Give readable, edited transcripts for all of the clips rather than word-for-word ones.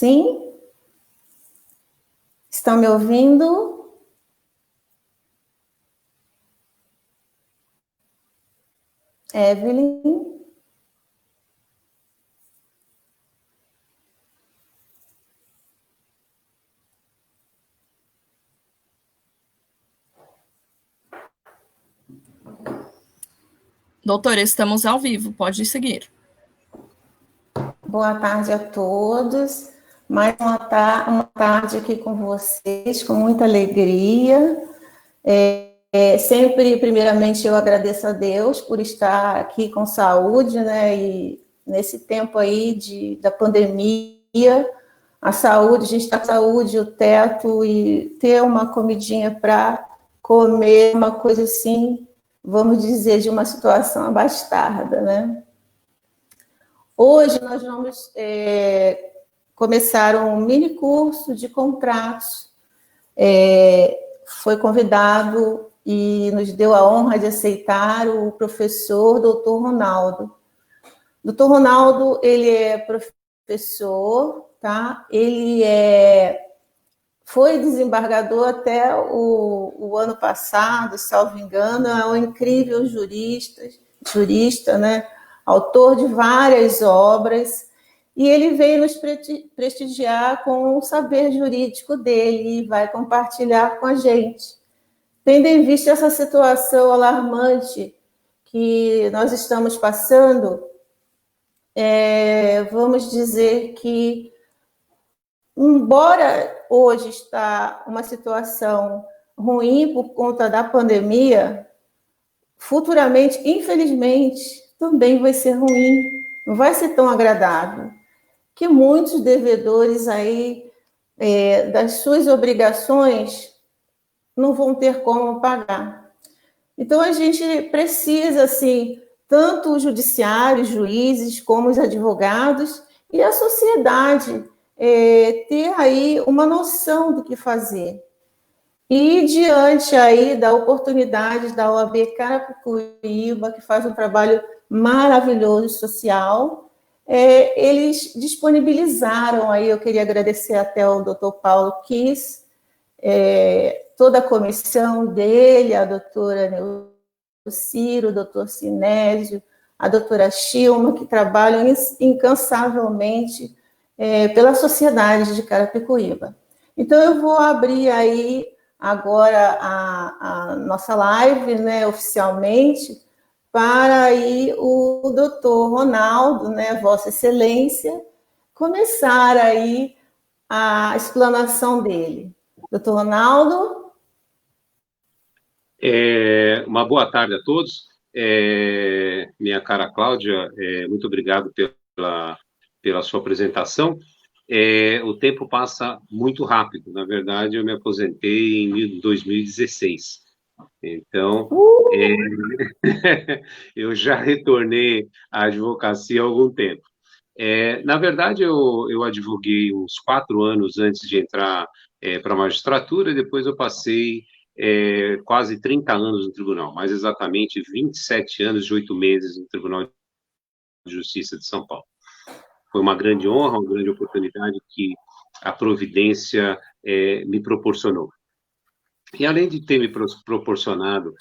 Sim? Estão me ouvindo? Evelyn? Doutora, estamos ao vivo, pode seguir. Boa tarde a todos. Mais uma tarde aqui com vocês, com muita alegria. Sempre, primeiramente, eu agradeço a Deus por estar aqui com saúde, né? E nesse tempo aí da pandemia, a saúde, a gente está com saúde, o teto e ter uma comidinha para comer, uma coisa assim, vamos dizer, de uma situação abastarda, né? Hoje nós vamos começar um mini curso de contratos. Foi convidado e nos deu a honra de aceitar o professor Dr. Ronaldo. Dr. Ronaldo, ele é professor, tá? Foi desembargador até o ano passado, salvo engano, é um incrível jurista, né? Autor de várias obras, e ele veio nos prestigiar com o saber jurídico dele e vai compartilhar com a gente. Tendo em vista essa situação alarmante que nós estamos passando, vamos dizer que, embora hoje está uma situação ruim por conta da pandemia, futuramente, infelizmente, também vai ser ruim, não vai ser tão agradável, que muitos devedores aí das suas obrigações não vão ter como pagar. Então a gente precisa, assim, tanto o judiciário, os juízes, como os advogados e a sociedade ter aí uma noção do que fazer. E diante aí da oportunidade da OAB Carapicuíba, que faz um trabalho maravilhoso social, eles disponibilizaram aí, eu queria agradecer até ao Dr. Paulo Kiss, toda a comissão dele, a doutora Ciro, o doutor Sinésio, a doutora Chilma, que trabalham incansavelmente pela sociedade de Carapicuíba. Então, eu vou abrir aí agora a nossa live, né, oficialmente, para aí o doutor Ronaldo, né, Vossa Excelência, começar aí a explanação dele. Doutor Ronaldo? Uma boa tarde a todos. Minha cara Cláudia, muito obrigado pela sua apresentação. O tempo passa muito rápido. Na verdade, eu me aposentei em 2016. Então, eu já retornei à advocacia há algum tempo. Na verdade, eu advoguei uns 4 anos antes de entrar para a magistratura, e depois eu passei quase 30 anos no tribunal, mais exatamente 27 anos e 8 meses no Tribunal de Justiça de São Paulo. Foi uma grande honra, uma grande oportunidade que a Providência me proporcionou. E além de ter me proporcionado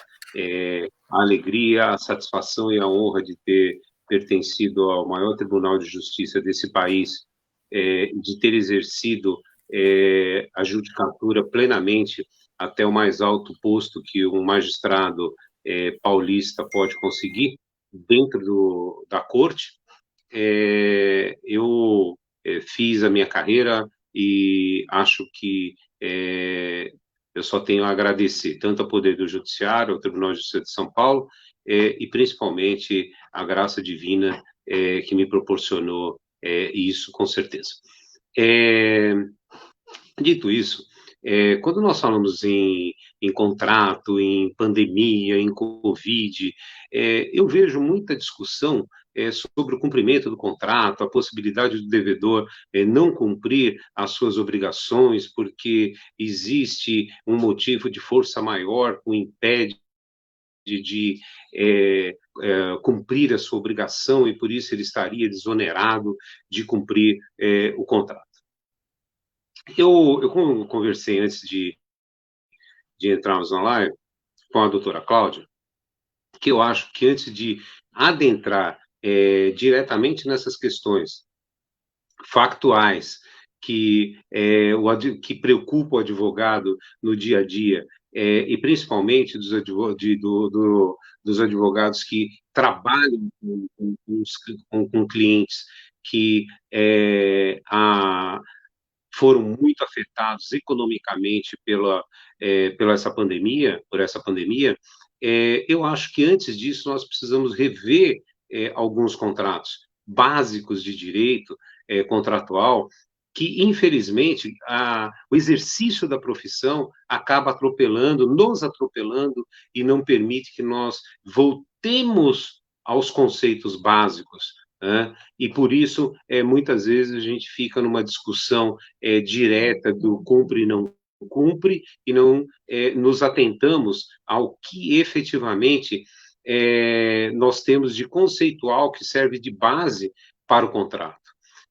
a alegria, a satisfação e a honra de ter pertencido ao maior Tribunal de Justiça desse país, de ter exercido a judicatura plenamente até o mais alto posto que um magistrado paulista pode conseguir dentro da corte, eu fiz a minha carreira e acho que eu só tenho a agradecer tanto ao Poder do Judiciário, ao Tribunal de Justiça de São Paulo, e principalmente a graça divina que me proporcionou isso, com certeza. Dito isso, quando nós falamos em contrato, em pandemia, em Covid, eu vejo muita discussão sobre o cumprimento do contrato, a possibilidade do devedor não cumprir as suas obrigações, porque existe um motivo de força maior que o impede de cumprir a sua obrigação e por isso ele estaria desonerado de cumprir o contrato. Eu conversei antes de entrarmos na live com a doutora Cláudia, que eu acho que antes de adentrar diretamente nessas questões factuais que preocupam o advogado no dia a dia, e principalmente dos advogados que trabalham com clientes que foram muito afetados economicamente por essa pandemia, eu acho que antes disso nós precisamos rever alguns contratos básicos de direito contratual que, infelizmente, o exercício da profissão acaba nos atropelando e não permite que nós voltemos aos conceitos básicos, né? E por isso, muitas vezes, a gente fica numa discussão direta do cumpre e não cumpre, e não nos atentamos ao que efetivamente nós temos de conceitual que serve de base para o contrato.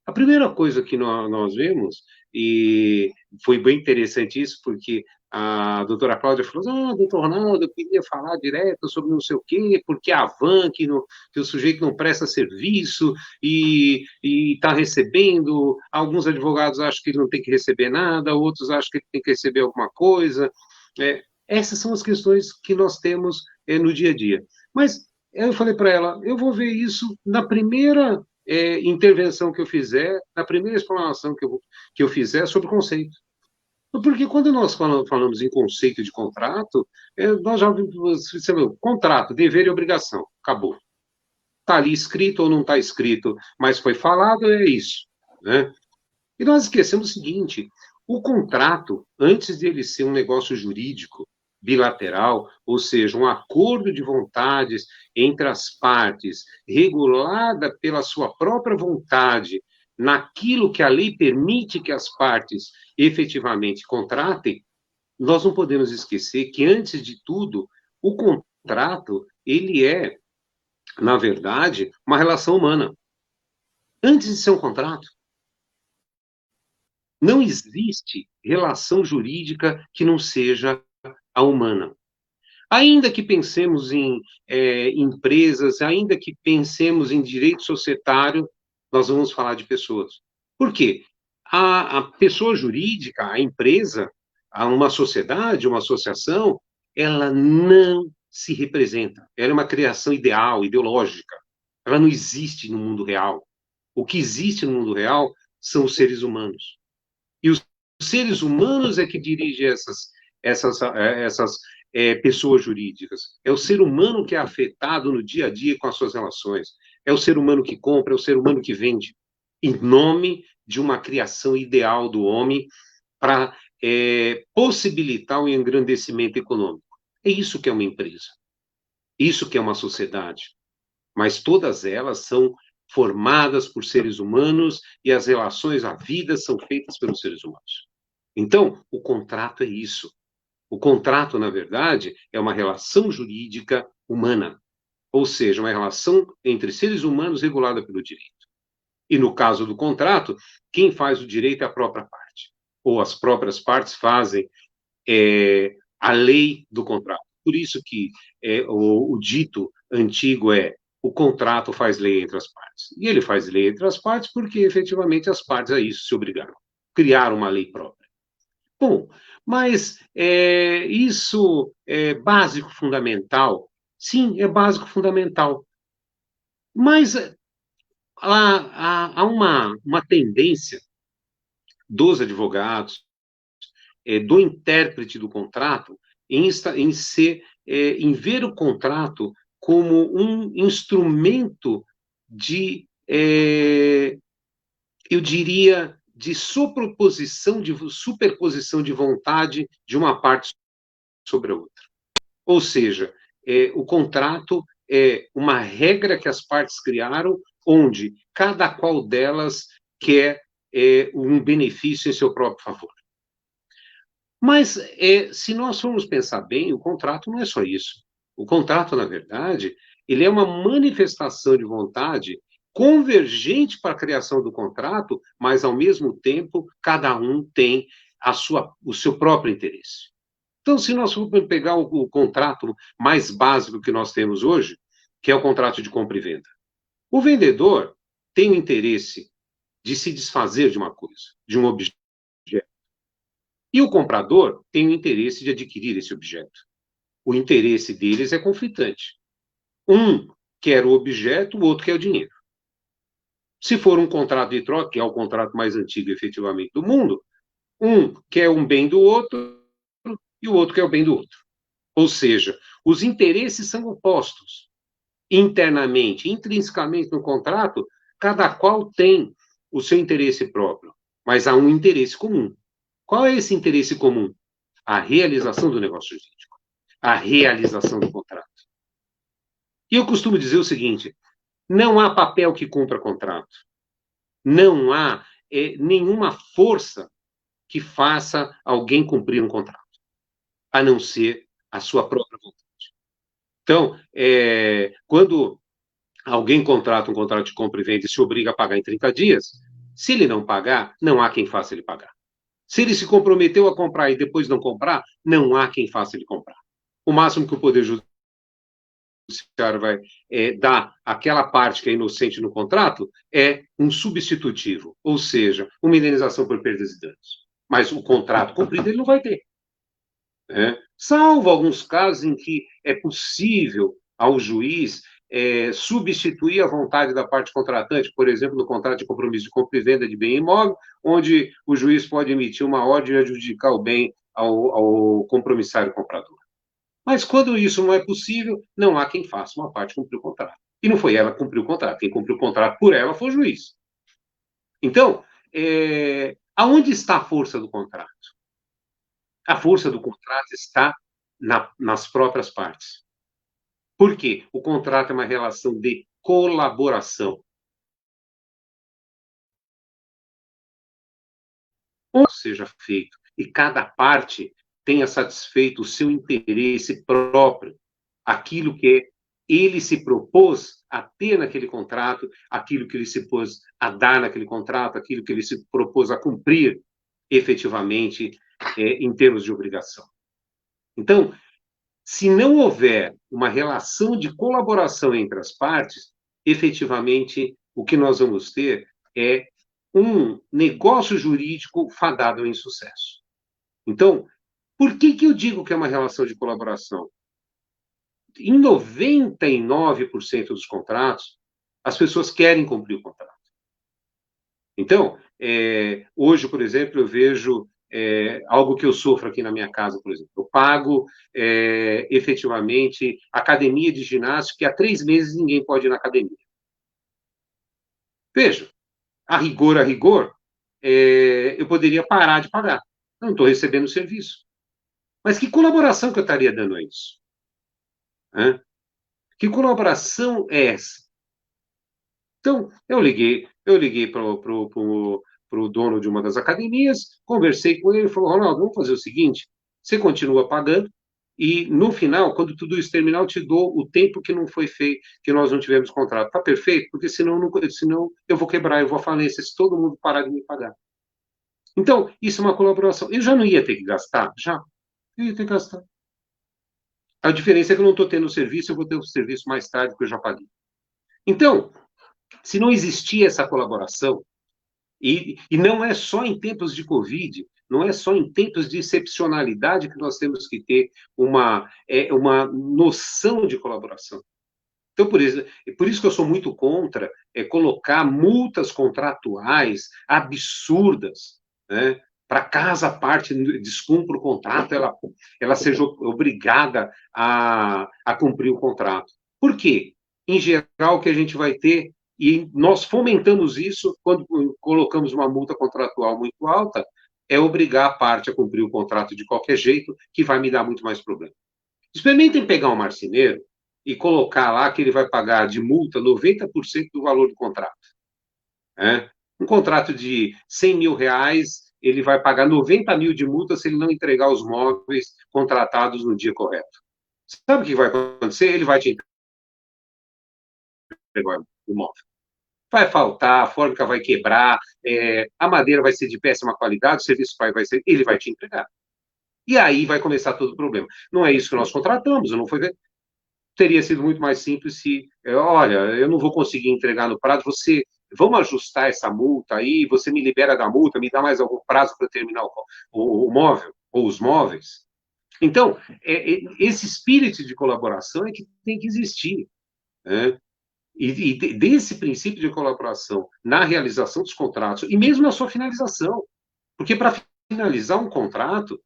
A primeira coisa que nós vemos, e foi bem interessante isso, porque a doutora Cláudia falou, doutor Ronaldo, eu queria falar direto sobre não sei o quê, porque a van, que o sujeito não presta serviço e está recebendo, alguns advogados acham que ele não tem que receber nada, outros acham que ele tem que receber alguma coisa. Essas são as questões que nós temos no dia a dia. Mas eu falei para ela, eu vou ver isso na primeira intervenção que eu fizer, na primeira explanação que eu fizer sobre o conceito. Porque quando nós falamos em conceito de contrato, nós já vimos, contrato, dever e obrigação, acabou. Está ali escrito ou não está escrito, mas foi falado, é isso, né? E nós esquecemos o seguinte, o contrato, antes de ele ser um negócio jurídico, bilateral, ou seja, um acordo de vontades entre as partes, regulada pela sua própria vontade, naquilo que a lei permite que as partes efetivamente contratem, nós não podemos esquecer que, antes de tudo, o contrato, ele é, na verdade, uma relação humana. Antes de ser um contrato, não existe relação jurídica que não seja a humana. Ainda que pensemos em empresas, ainda que pensemos em direito societário, nós vamos falar de pessoas. Por quê? A pessoa jurídica, a empresa, uma sociedade, uma associação, ela não se representa. Ela é uma criação ideal, ideológica. Ela não existe no mundo real. O que existe no mundo real são os seres humanos. E os seres humanos é que dirigem essas pessoas jurídicas. É o ser humano que é afetado no dia a dia com as suas relações. É o ser humano que compra, é o ser humano que vende, em nome de uma criação ideal do homem para possibilitar o engrandecimento econômico. É isso que é uma empresa. Isso que é uma sociedade. Mas todas elas são formadas por seres humanos e as relações, a vida, são feitas pelos seres humanos. Então, o contrato é isso. O contrato, na verdade, é uma relação jurídica humana, ou seja, uma relação entre seres humanos regulada pelo direito. E no caso do contrato, quem faz o direito é a própria parte, ou as próprias partes fazem a lei do contrato. Por isso que o dito antigo é o contrato faz lei entre as partes. E ele faz lei entre as partes porque, efetivamente, as partes a isso se obrigaram. Criaram uma lei própria. Bom, mas isso é básico, fundamental? Sim, é básico, fundamental. Mas há uma tendência dos advogados, do intérprete do contrato, em ver o contrato como um instrumento de, eu diria, de superposição de vontade de uma parte sobre a outra. Ou seja, o contrato é uma regra que as partes criaram, onde cada qual delas quer um benefício em seu próprio favor. Mas, se nós formos pensar bem, o contrato não é só isso. O contrato, na verdade, ele é uma manifestação de vontade convergente para a criação do contrato, mas, ao mesmo tempo, cada um tem o seu próprio interesse. Então, se nós formos pegar o contrato mais básico que nós temos hoje, que é o contrato de compra e venda, o vendedor tem o interesse de se desfazer de uma coisa, de um objeto. E o comprador tem o interesse de adquirir esse objeto. O interesse deles é conflitante. Um quer o objeto, o outro quer o dinheiro. Se for um contrato de troca, que é o contrato mais antigo, efetivamente, do mundo, um quer um bem do outro e o outro quer o bem do outro. Ou seja, os interesses são opostos. Internamente, intrinsecamente no contrato, cada qual tem o seu interesse próprio, mas há um interesse comum. Qual é esse interesse comum? A realização do negócio jurídico, a realização do contrato. E eu costumo dizer o seguinte: não há papel que cumpra contrato. Não há nenhuma força que faça alguém cumprir um contrato, a não ser a sua própria vontade. Então, quando alguém contrata um contrato de compra e venda e se obriga a pagar em 30 dias, se ele não pagar, não há quem faça ele pagar. Se ele se comprometeu a comprar e depois não comprar, não há quem faça ele comprar. O máximo que o Poder Judiciário vai dar àquela parte que é inocente no contrato é um substitutivo, ou seja, uma indenização por perdas e danos. Mas o contrato cumprido ele não vai ter. Salvo alguns casos em que é possível ao juiz substituir a vontade da parte contratante, por exemplo, no contrato de compromisso de compra e venda de bem imóvel, onde o juiz pode emitir uma ordem de adjudicar o bem ao compromissário comprador. Mas quando isso não é possível, não há quem faça uma parte cumprir o contrato. E não foi ela que cumpriu o contrato. Quem cumpriu o contrato por ela foi o juiz. Então, aonde está a força do contrato? A força do contrato está nas próprias partes. Por quê? O contrato é uma relação de colaboração. Ou seja feito, e cada parte tenha satisfeito o seu interesse próprio, aquilo que ele se propôs a ter naquele contrato, aquilo que ele se pôs a dar naquele contrato, aquilo que ele se propôs a cumprir efetivamente em termos de obrigação. Então, se não houver uma relação de colaboração entre as partes, efetivamente o que nós vamos ter é um negócio jurídico fadado ao insucesso. Então, por que eu digo que é uma relação de colaboração? Em 99% dos contratos, as pessoas querem cumprir o contrato. Então, hoje, por exemplo, eu vejo algo que eu sofro aqui na minha casa, por exemplo. Eu pago, efetivamente, academia de ginástica, que há 3 meses ninguém pode ir na academia. Veja, a rigor, eu poderia parar de pagar. Eu não estou recebendo o serviço. Mas que colaboração que eu estaria dando a isso? Que colaboração é essa? Então, eu liguei para o dono de uma das academias, conversei com ele, falou: Ronaldo, vamos fazer o seguinte, você continua pagando, e no final, quando tudo isso terminar, eu te dou o tempo que não foi feito, que nós não tivemos contrato. Está perfeito? Porque senão eu vou quebrar, eu vou à falência, se todo mundo parar de me pagar. Então, isso é uma colaboração. Eu já não ia ter que gastar? Já. Eu ia ter que gastar. A diferença é que eu não estou tendo o serviço, eu vou ter o serviço mais tarde, porque eu já paguei. Então, se não existia essa colaboração, e não é só em tempos de Covid, não é só em tempos de excepcionalidade que nós temos que ter uma noção de colaboração. Então, por isso que eu sou muito contra colocar multas contratuais absurdas, né, para caso a parte descumpra o contrato, ela seja obrigada a cumprir o contrato. Por quê? Em geral, o que a gente vai ter, e nós fomentamos isso quando colocamos uma multa contratual muito alta, é obrigar a parte a cumprir o contrato de qualquer jeito, que vai me dar muito mais problema. Experimentem pegar um marceneiro e colocar lá que ele vai pagar de multa 90% do valor do contrato. Um contrato de 100 mil reais, ele vai pagar 90 mil de multa se ele não entregar os móveis contratados no dia correto. Sabe o que vai acontecer? Ele vai te entregar o móvel. vai faltar, a fábrica vai quebrar, a madeira vai ser de péssima qualidade, o serviço vai ser, ele vai te entregar. E aí vai começar todo o problema. Não é isso que nós contratamos, não foi. Teria sido muito mais simples se, olha, eu não vou conseguir entregar no prazo, vamos ajustar essa multa aí, você me libera da multa, me dá mais algum prazo para terminar o móvel, ou os móveis. Então, esse espírito de colaboração é que tem que existir, né? E desse princípio de colaboração na realização dos contratos, e mesmo na sua finalização, porque para finalizar um contrato,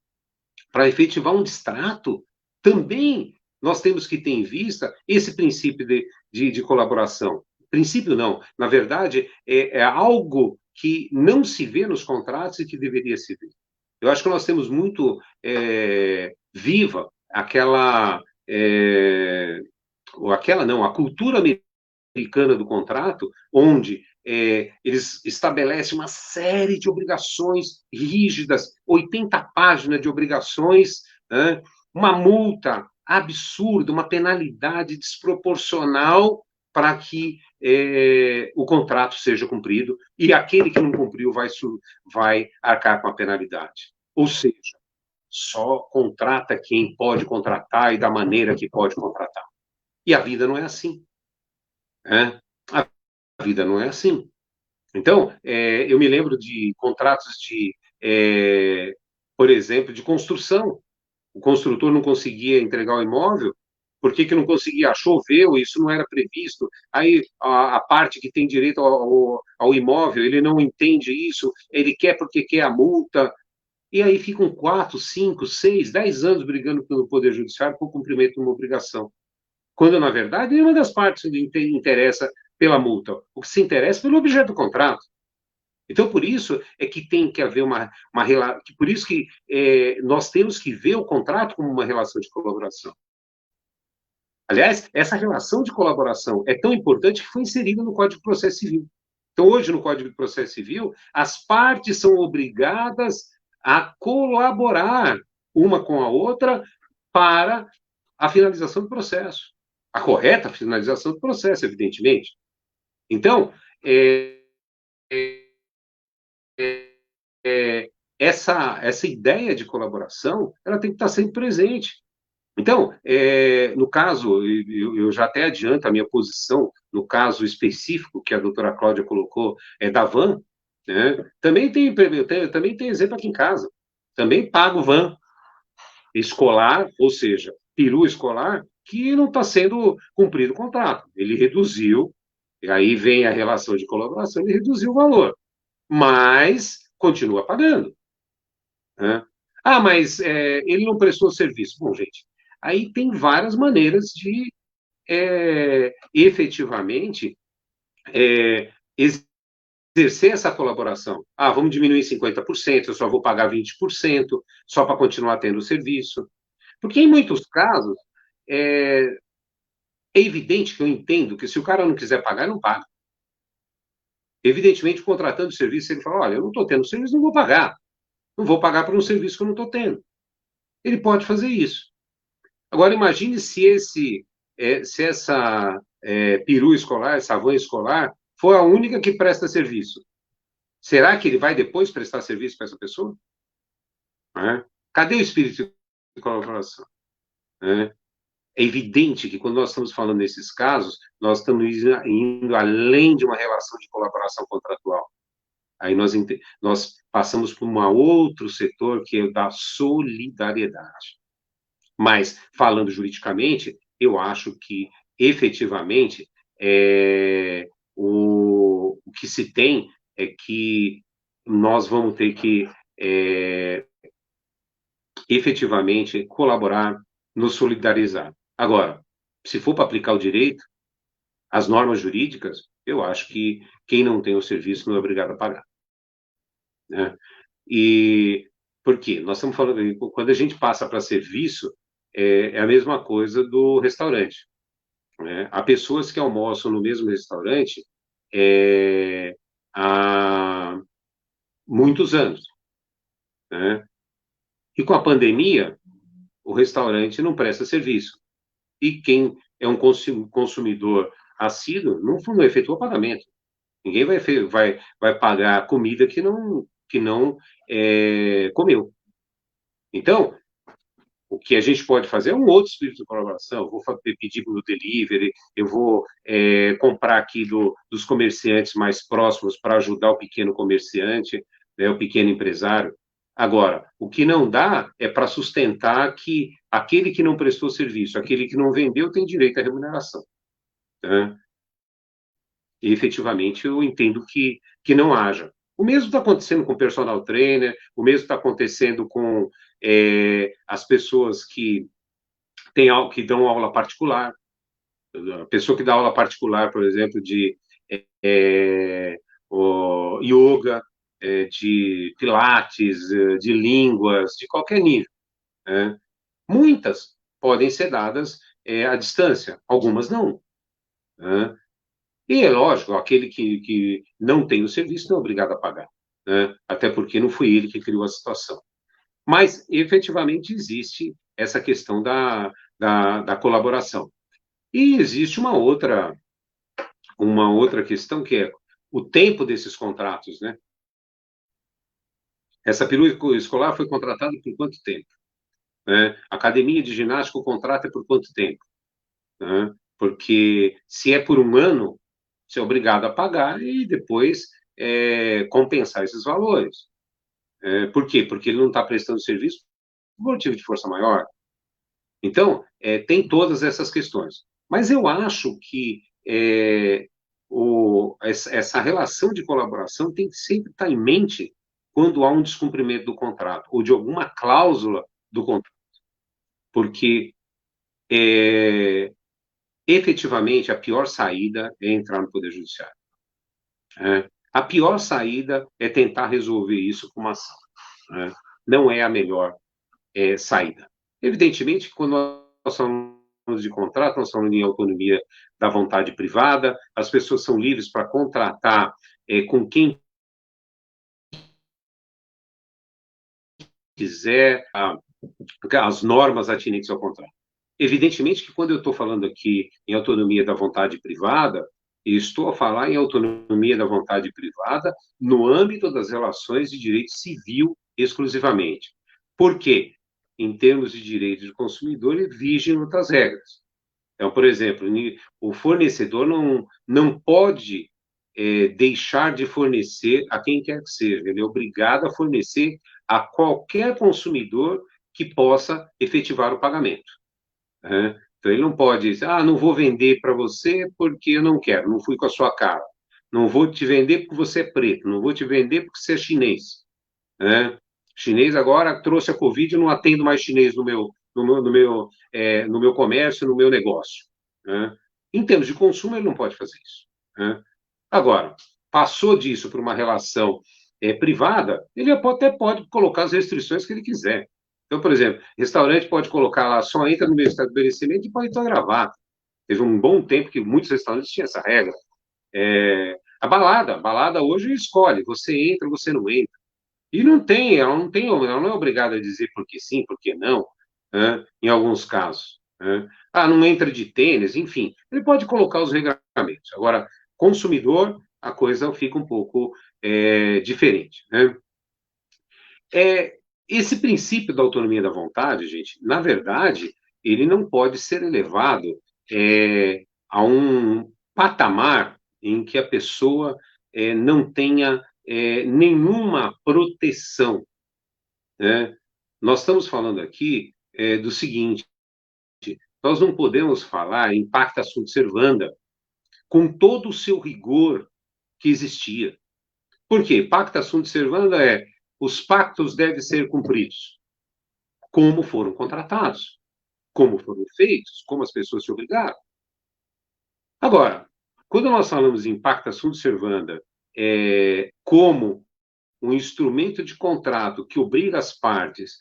para efetivar um distrato, também nós temos que ter em vista esse princípio de colaboração. Princípio não, na verdade, é algo que não se vê nos contratos e que deveria se ver. Eu acho que nós temos muito viva aquela, ou aquela não, a cultura americana do contrato, onde eles estabelecem uma série de obrigações rígidas, 80 páginas de obrigações, né? Uma multa absurda, uma penalidade desproporcional para que o contrato seja cumprido, e aquele que não cumpriu vai arcar com a penalidade. Ou seja, só contrata quem pode contratar e da maneira que pode contratar. E a vida não é assim. Né? A vida não é assim. Então, eu me lembro de contratos por exemplo, de construção. O construtor não conseguia entregar o imóvel. Por que não conseguia? Choveu, isso não era previsto. Aí a parte que tem direito ao imóvel, ele não entende isso, ele quer porque quer a multa. E aí ficam 4, 5, 6, 10 anos brigando pelo Poder Judiciário por cumprimento de uma obrigação. Quando, na verdade, nenhuma das partes interessa pela multa. O que se interessa é pelo objeto do contrato. Então, por isso é que tem que haver uma relação. Por isso que nós temos que ver o contrato como uma relação de colaboração. Aliás, essa relação de colaboração é tão importante que foi inserida no Código de Processo Civil. Então, hoje, no Código de Processo Civil, as partes são obrigadas a colaborar uma com a outra para a finalização do processo. A correta finalização do processo, evidentemente. Então, essa ideia de colaboração, ela tem que estar sempre presente. Então, no caso, eu já até adianto a minha posição, no caso específico que a doutora Cláudia colocou, da van, né? Também tem exemplo aqui em casa. Também pago van escolar, ou seja, peru escolar, que não está sendo cumprido o contrato. Ele reduziu, e aí vem a relação de colaboração, ele reduziu o valor, mas continua pagando. Né? Ah, mas ele não prestou serviço. Bom, gente, aí tem várias maneiras de efetivamente exercer essa colaboração. Ah, vamos diminuir 50%, eu só vou pagar 20%, só para continuar tendo o serviço. Porque em muitos casos, é evidente que eu entendo que se o cara não quiser pagar, não paga. Evidentemente, contratando o serviço, ele fala, olha, eu não estou tendo serviço, não vou pagar. Não vou pagar por um serviço que eu não estou tendo. Ele pode fazer isso. Agora, imagine se essa peru escolar, essa van escolar, for a única que presta serviço. Será que ele vai depois prestar serviço para essa pessoa? Cadê o espírito de colaboração? É evidente que quando nós estamos falando nesses casos, nós estamos indo além de uma relação de colaboração contratual. Aí nós passamos por um outro setor, que é o da solidariedade. Mas, falando juridicamente, eu acho que, efetivamente, o que se tem é que nós vamos ter que, efetivamente, colaborar, nos solidarizar. Agora, se for para aplicar o direito, as normas jurídicas, eu acho que quem não tem o serviço não é obrigado a pagar. Né? E por quê? Nós estamos falando, quando a gente passa para serviço, é a mesma coisa do restaurante. Né? Há pessoas que almoçam no mesmo restaurante há muitos anos. Né? E com a pandemia, o restaurante não presta serviço. E quem é um consumidor assíduo não efetua pagamento. Ninguém vai pagar comida que não comeu. Então, o que a gente pode fazer é um outro espírito de colaboração. Eu vou pedir no delivery, eu vou comprar aqui dos comerciantes mais próximos para ajudar o pequeno comerciante, né, o pequeno empresário. Agora, o que não dá é para sustentar que aquele que não prestou serviço, aquele que não vendeu, tem direito à remuneração. Né? E, efetivamente, eu entendo que não haja. O mesmo está acontecendo com o personal trainer, o mesmo está acontecendo com as pessoas que dão aula particular. A pessoa que dá aula particular, por exemplo, de yoga, de pilates, de línguas, de qualquer nível. Né? Muitas podem ser dadas à distância, algumas não. Né? E é lógico, aquele que não tem o serviço não é obrigado a pagar, né? Até porque não foi ele que criou a situação. Mas, efetivamente, existe essa questão da colaboração. E existe uma outra questão, que é o tempo desses contratos, né? Essa perua escolar foi contratada por quanto tempo? Né? Academia de ginástica, o contrato é por quanto tempo? Né? Porque se é por um ano, você é obrigado a pagar e depois compensar esses valores. Por quê? Porque ele não está prestando serviço por motivo de força maior. Então, tem todas essas questões. Mas eu acho que essa relação de colaboração tem que sempre estar em mente quando há um descumprimento do contrato, ou de alguma cláusula do contrato. Porque, efetivamente, a pior saída é entrar no Poder Judiciário. A pior saída é tentar resolver isso com uma ação. Não é a melhor saída. Evidentemente, quando nós falamos de contrato, nós falamos em autonomia da vontade privada, as pessoas são livres para contratar com quem quiser as normas atinentes ao contrato. Evidentemente que quando eu estou falando aqui em autonomia da vontade privada, estou a falar em autonomia da vontade privada no âmbito das relações de direito civil exclusivamente. Por quê? Em termos de direito do consumidor, vigem outras regras. Então, por exemplo, o fornecedor não pode deixar de fornecer a quem quer que seja. Ele é obrigado a fornecer a qualquer consumidor que possa efetivar o pagamento. Né? Então, ele não pode dizer, não vou vender para você porque eu não quero, não fui com a sua cara. Não vou te vender porque você é preto, não vou te vender porque você é chinês. Né? Chinês agora trouxe a Covid, eu não atendo mais chinês no meu comércio, no meu negócio. Né? Em termos de consumo, ele não pode fazer isso. Né? Agora, passou disso para uma relação privada, ele até pode colocar as restrições que ele quiser. Então, por exemplo, restaurante pode colocar lá, só entra no meu estabelecimento e pode estar gravado. Teve um bom tempo que muitos restaurantes tinham essa regra. A balada hoje escolhe, você entra, você não entra. E ela não é obrigada a dizer por que sim, por que não, né, em alguns casos. Né? Não entra de tênis, enfim. Ele pode colocar os regulamentos. Agora, consumidor, a coisa fica um pouco diferente. Né? Esse princípio da autonomia da vontade, gente, na verdade, ele não pode ser elevado a um patamar em que a pessoa não tenha nenhuma proteção. Né? Nós estamos falando aqui do seguinte: nós não podemos falar em pacta sunt servanda com todo o seu rigor que existia. Por quê? Pacta sunt servanda os pactos devem ser cumpridos, como foram contratados, como foram feitos, como as pessoas se obrigaram. Agora, quando nós falamos em pacta sunt servanda como um instrumento de contrato que obriga as partes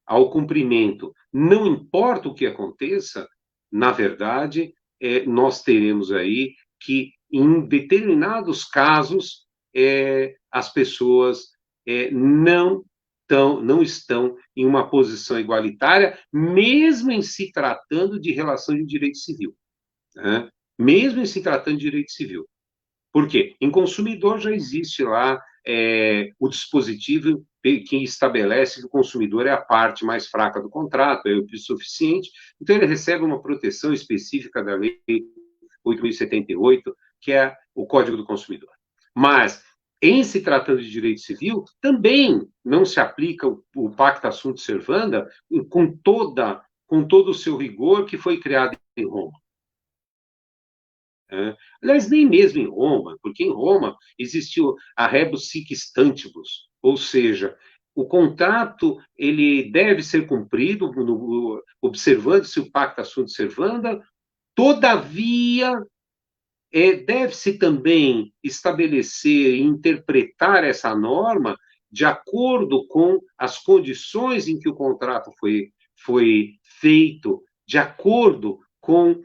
ao cumprimento, não importa o que aconteça, na verdade, nós teremos aí que, em determinados casos, as pessoas não estão em uma posição igualitária, mesmo em se tratando de relação de direito civil. Né? Mesmo em se tratando de direito civil. Por quê? Em consumidor já existe lá o dispositivo que estabelece que o consumidor é a parte mais fraca do contrato, é o suficiente, então ele recebe uma proteção específica da Lei 8.078, que é o Código do Consumidor. Mas, em se tratando de direito civil, também não se aplica o Pacta Sunt Servanda com todo o seu rigor que foi criado em Roma. Aliás, nem mesmo em Roma, porque em Roma existiu a rebus sic stantibus, ou seja, o contrato ele deve ser cumprido observando-se o Pacta Sunt Servanda, todavia deve-se também estabelecer e interpretar essa norma de acordo com as condições em que o contrato foi feito, de acordo com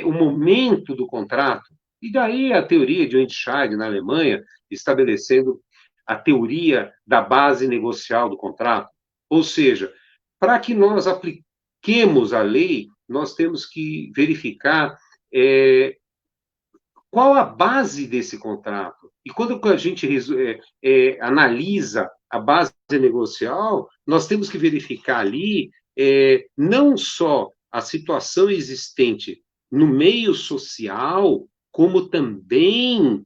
o momento do contrato. E daí a teoria de Entscheid, na Alemanha, estabelecendo a teoria da base negocial do contrato. Ou seja, para que nós apliquemos a lei, nós temos que verificar qual a base desse contrato. E quando a gente analisa a base negocial, nós temos que verificar ali não só a situação existente no meio social, como também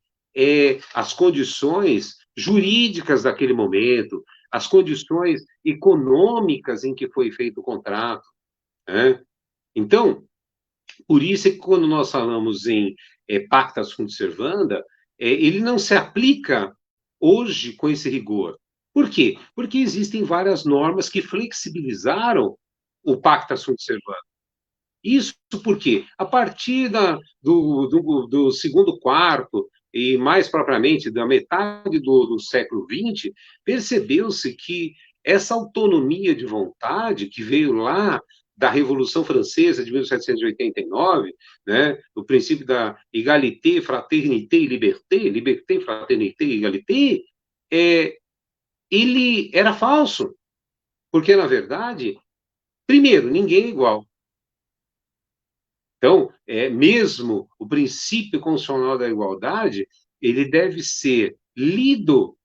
as condições jurídicas daquele momento, as condições econômicas em que foi feito o contrato. Né? Então, por isso é que quando nós falamos em Pacta Sunt Servanda, ele não se aplica hoje com esse rigor. Por quê? Porque existem várias normas que flexibilizaram o Pacta Sunt Servanda. Isso porque, a partir do segundo quarto, e mais propriamente da metade do século XX, percebeu-se que essa autonomia de vontade que veio lá da Revolução Francesa de 1789, né, o princípio da égalité, fraternité e liberté, fraternité e égalité, ele era falso, porque, na verdade, primeiro, ninguém é igual. Então, mesmo o princípio constitucional da igualdade, ele deve ser lido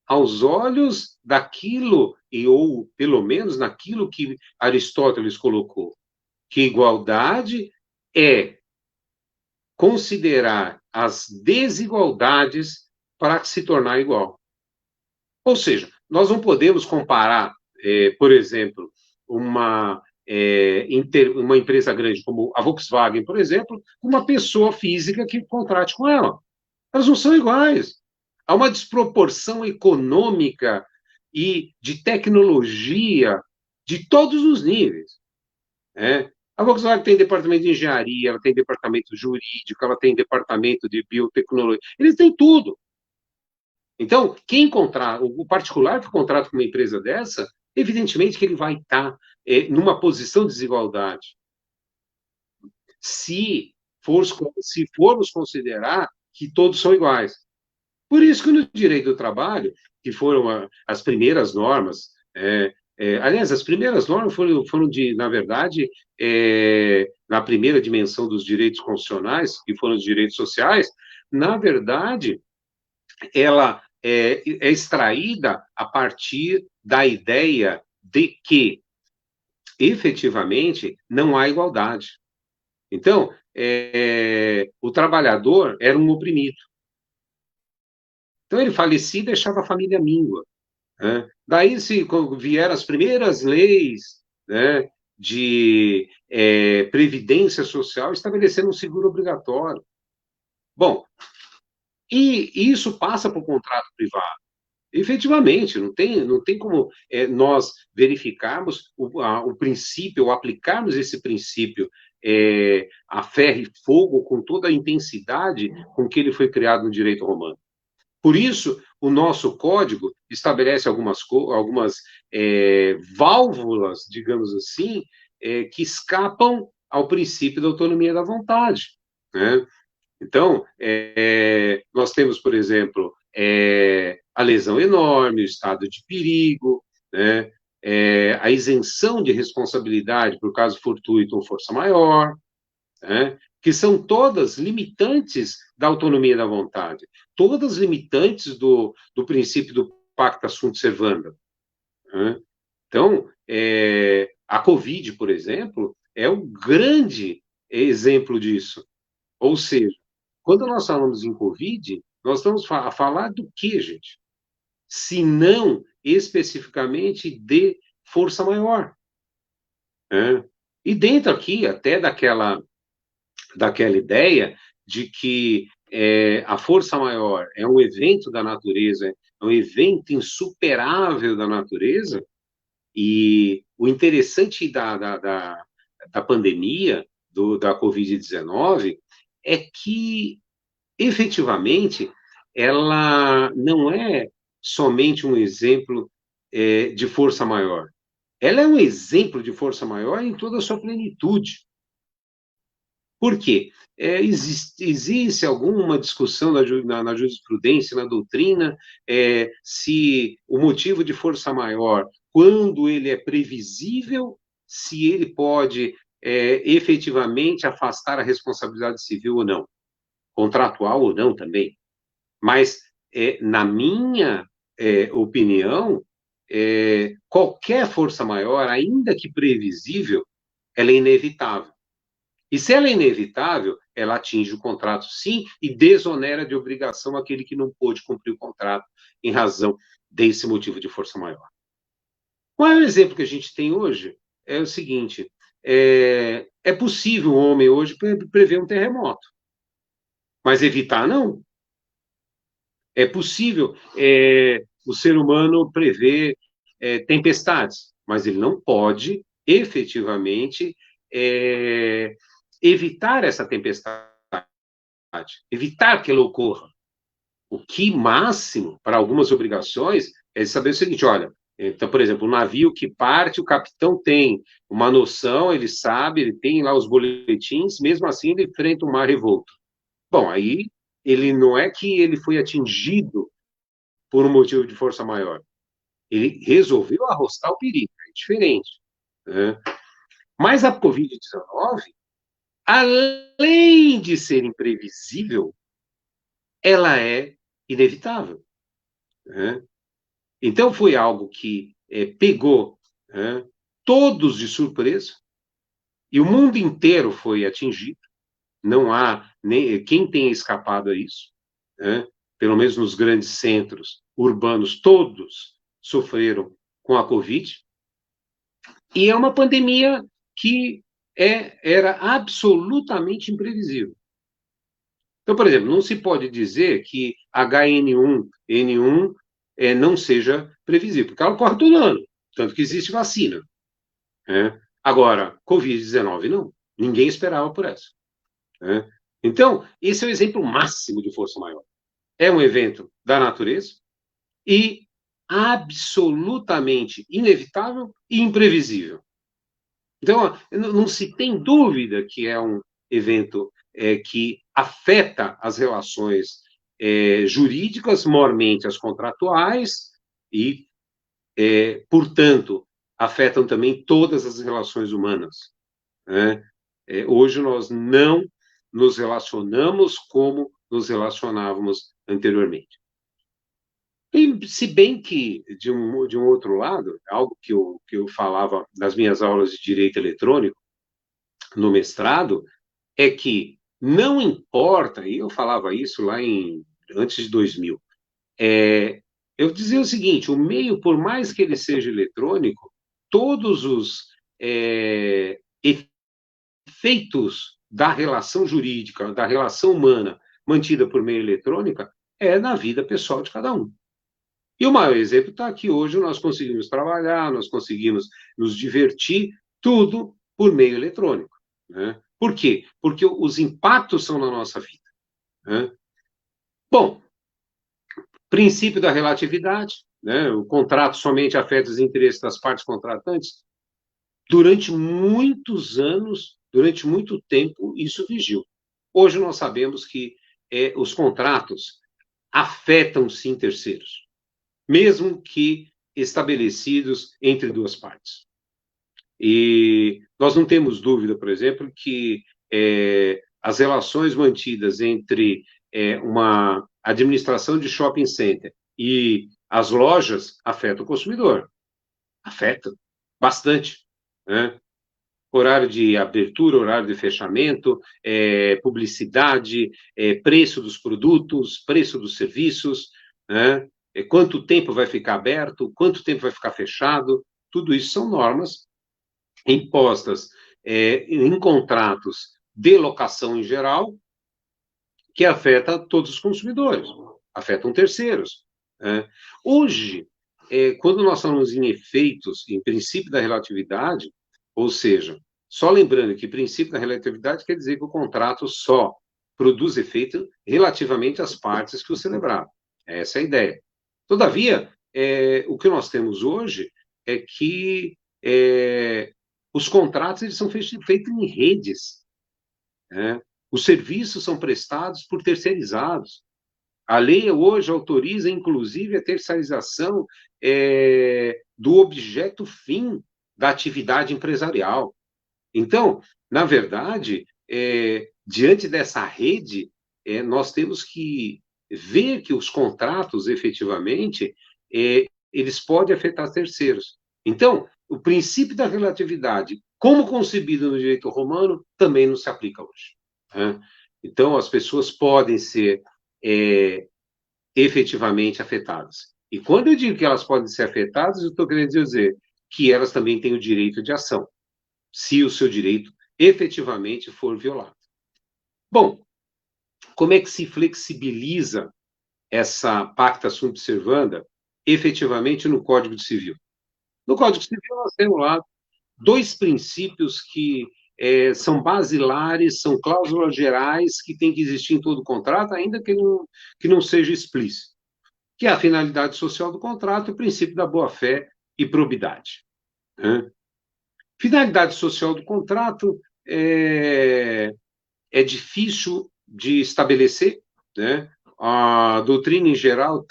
aos olhos daquilo, ou pelo menos naquilo que Aristóteles colocou, que igualdade é considerar as desigualdades para se tornar igual. Ou seja, nós não podemos comparar, por exemplo, uma empresa grande como a Volkswagen, por exemplo, com uma pessoa física que contrate com ela. Elas não são iguais. Há uma desproporção econômica e de tecnologia de todos os níveis. A Volkswagen tem departamento de engenharia, ela tem departamento jurídico, ela tem departamento de biotecnologia, eles têm tudo. Então, o particular que contrata com uma empresa dessa, evidentemente que ele vai estar numa posição de desigualdade. Se formos considerar que todos são iguais. Por isso que no direito do trabalho, que foram as primeiras normas, aliás, as primeiras normas foram na verdade, na primeira dimensão dos direitos constitucionais, que foram os direitos sociais, na verdade, ela é extraída a partir da ideia de que, efetivamente, não há igualdade. Então, o trabalhador era um oprimido. Então, ele falecia e deixava a família míngua. Né? Daí, vieram as primeiras leis, né, de previdência social, estabelecendo um seguro obrigatório. Bom, e isso passa para o contrato privado. Efetivamente, não tem como nós verificarmos o princípio, ou aplicarmos esse princípio a ferro e fogo com toda a intensidade com que ele foi criado no direito romano. Por isso, o nosso código estabelece algumas válvulas, digamos assim, que escapam ao princípio da autonomia da vontade. Né? Então, nós temos, por exemplo, a lesão enorme, o estado de perigo, né? A isenção de responsabilidade por caso fortuito ou força maior, né? que são todas limitantes da autonomia da vontade, todas limitantes do princípio do pacta sunt servanda. Né? Então, a Covid, por exemplo, é um grande exemplo disso. Ou seja, quando nós falamos em Covid, nós estamos a falar do que, gente? Se não especificamente de força maior. Né? E dentro aqui, até daquela ideia de que a força maior é um evento da natureza, é um evento insuperável da natureza, e o interessante da pandemia, da Covid-19, é que, efetivamente, ela não é somente um exemplo de força maior. Ela é um exemplo de força maior em toda a sua plenitude. Por quê? Existe alguma discussão na jurisprudência, na doutrina, se o motivo de força maior, quando ele é previsível, se ele pode efetivamente afastar a responsabilidade civil ou não, contratual ou não também. Mas, na minha opinião, qualquer força maior, ainda que previsível, ela é inevitável. E se ela é inevitável, ela atinge o contrato, sim, e desonera de obrigação aquele que não pôde cumprir o contrato em razão desse motivo de força maior. Qual é o exemplo que a gente tem hoje? É o seguinte, é possível o homem hoje prever um terremoto, mas evitar não. É possível o ser humano prever tempestades, mas ele não pode efetivamente evitar essa tempestade, evitar que ela ocorra. O que máximo para algumas obrigações é saber o seguinte, olha, então, por exemplo, um navio que parte, o capitão tem uma noção, ele sabe, ele tem lá os boletins, mesmo assim ele enfrenta um mar revolto. Bom, aí ele não é que ele foi atingido por um motivo de força maior. Ele resolveu arrostar o perigo, é diferente. Né? Mas a Covid-19, além de ser imprevisível, ela é inevitável. Né? Então, foi algo que pegou todos de surpresa, e o mundo inteiro foi atingido. Não há nem quem tenha escapado a isso. Né? Pelo menos nos grandes centros urbanos, todos sofreram com a Covid. E é uma pandemia que era absolutamente imprevisível. Então, por exemplo, não se pode dizer que H1N1 não seja previsível, porque ela ocorre todo ano, tanto que existe vacina. Né? Agora, Covid-19 não. Ninguém esperava por essa. Né? Então, esse é o exemplo máximo de força maior. É um evento da natureza e absolutamente inevitável e imprevisível. Então, não se tem dúvida que é um evento que afeta as relações jurídicas, mormente as contratuais, e, portanto, afetam também todas as relações humanas. Né? Hoje nós não nos relacionamos como nos relacionávamos anteriormente. E, se bem que, de um outro lado, algo que eu falava nas minhas aulas de direito eletrônico, no mestrado, é que não importa, e eu falava isso lá antes de 2000, eu dizia o seguinte, o meio, por mais que ele seja eletrônico, todos os efeitos da relação jurídica, da relação humana mantida por meio eletrônica, é na vida pessoal de cada um. E o maior exemplo está aqui hoje, nós conseguimos trabalhar, nós conseguimos nos divertir, tudo por meio eletrônico. Né? Por quê? Porque os impactos são na nossa vida. Né? Bom, princípio da relatividade, né? O contrato somente afeta os interesses das partes contratantes. Durante muitos anos, durante muito tempo, isso vigiu. Hoje nós sabemos que os contratos afetam, sim, terceiros, mesmo que estabelecidos entre duas partes. E nós não temos dúvida, por exemplo, que as relações mantidas entre uma administração de shopping center e as lojas afetam o consumidor. Afeta bastante, né? Horário de abertura, horário de fechamento, publicidade, preço dos produtos, preço dos serviços, né? Quanto tempo vai ficar aberto, quanto tempo vai ficar fechado, tudo isso são normas impostas em contratos de locação em geral, que afeta todos os consumidores, afetam terceiros, né? Hoje, quando nós falamos em efeitos, em princípio da relatividade, ou seja, só lembrando que princípio da relatividade quer dizer que o contrato só produz efeito relativamente às partes que o celebraram. Essa é a ideia. Todavia, o que nós temos hoje é que os contratos eles são feitos em redes, né? Os serviços são prestados por terceirizados. A lei hoje autoriza, inclusive, a terceirização do objeto fim da atividade empresarial. Então, na verdade, diante dessa rede, nós temos que ver que os contratos, efetivamente, eles podem afetar terceiros. Então, o princípio da relatividade, como concebido no direito romano, também não se aplica hoje, né? Então, as pessoas podem ser efetivamente afetadas. E quando eu digo que elas podem ser afetadas, eu estou querendo dizer que elas também têm o direito de ação, se o seu direito efetivamente for violado. Bom, como é que se flexibiliza essa pacta sunt servanda efetivamente no Código Civil? No Código Civil nós temos lá dois princípios que são basilares, são cláusulas gerais que têm que existir em todo contrato, ainda que não seja explícito, que é a finalidade social do contrato e o princípio da boa-fé e probidade, né? Finalidade social do contrato é difícil de estabelecer, né? A doutrina, em geral,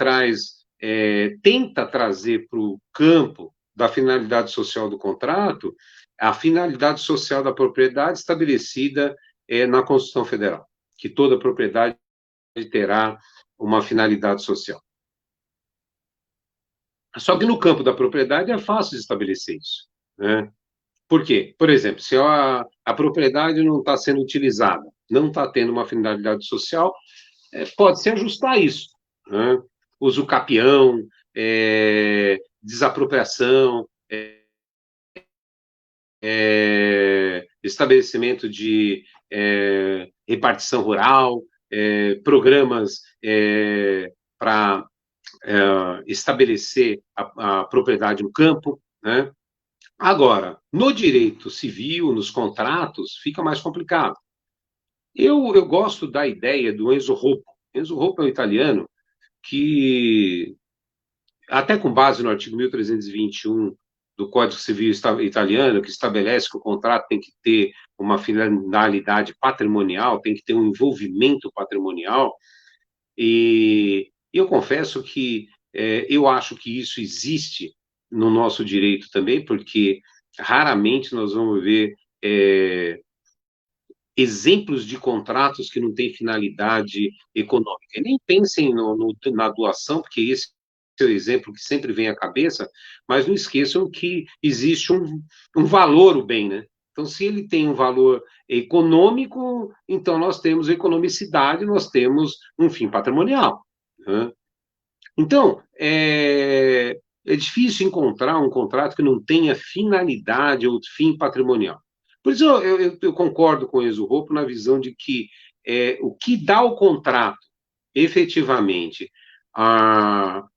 tenta trazer para o campo da finalidade social do contrato a finalidade social da propriedade estabelecida na Constituição Federal, que toda propriedade terá uma finalidade social. Só que no campo da propriedade é fácil de estabelecer isso, né? Por quê? Por exemplo, se a propriedade não está sendo utilizada, não está tendo uma finalidade social, pode-se ajustar isso, né? Uso capião, desapropriação, estabelecimento de repartição rural, programas para estabelecer a propriedade no campo, né? Agora, no direito civil, nos contratos, fica mais complicado. Eu gosto da ideia do Enzo Roupo. Enzo Roupo é um italiano que, até com base no artigo 1321 do Código Civil italiano, que estabelece que o contrato tem que ter uma finalidade patrimonial, tem que ter um envolvimento patrimonial, e eu confesso que eu acho que isso existe no nosso direito também, porque raramente nós vamos ver exemplos de contratos que não têm finalidade econômica. E nem pensem na doação, porque esse é o exemplo que sempre vem à cabeça, mas não esqueçam que existe um valor o bem, né? Então, se ele tem um valor econômico, então nós temos economicidade, nós temos um fim patrimonial, né? Então, é difícil encontrar um contrato que não tenha finalidade ou fim patrimonial. Por isso, eu concordo com o Enzo Roupo na visão de que o que dá ao contrato, efetivamente, a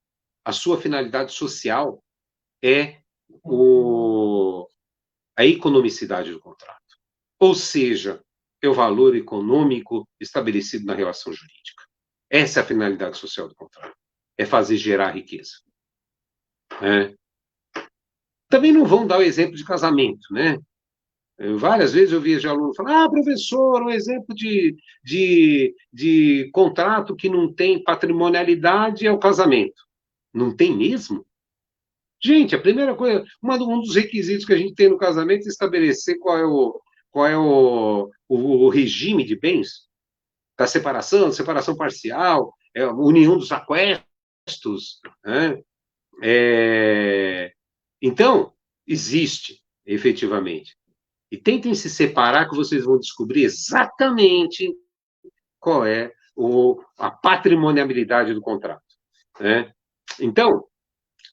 sua finalidade social é a economicidade do contrato. Ou seja, é o valor econômico estabelecido na relação jurídica. Essa é a finalidade social do contrato. É fazer gerar riqueza. Também não vão dar o exemplo de casamento, né? Várias vezes eu vejo aluno falar, professor, um exemplo de contrato que não tem patrimonialidade é o casamento. Não tem mesmo? Gente, a primeira coisa, um dos requisitos que a gente tem no casamento é estabelecer qual é qual é o regime de bens da separação parcial, união dos aquestos, né? Então, existe, efetivamente. E tentem se separar que vocês vão descobrir exatamente qual é a patrimonialidade do contrato, né? Então,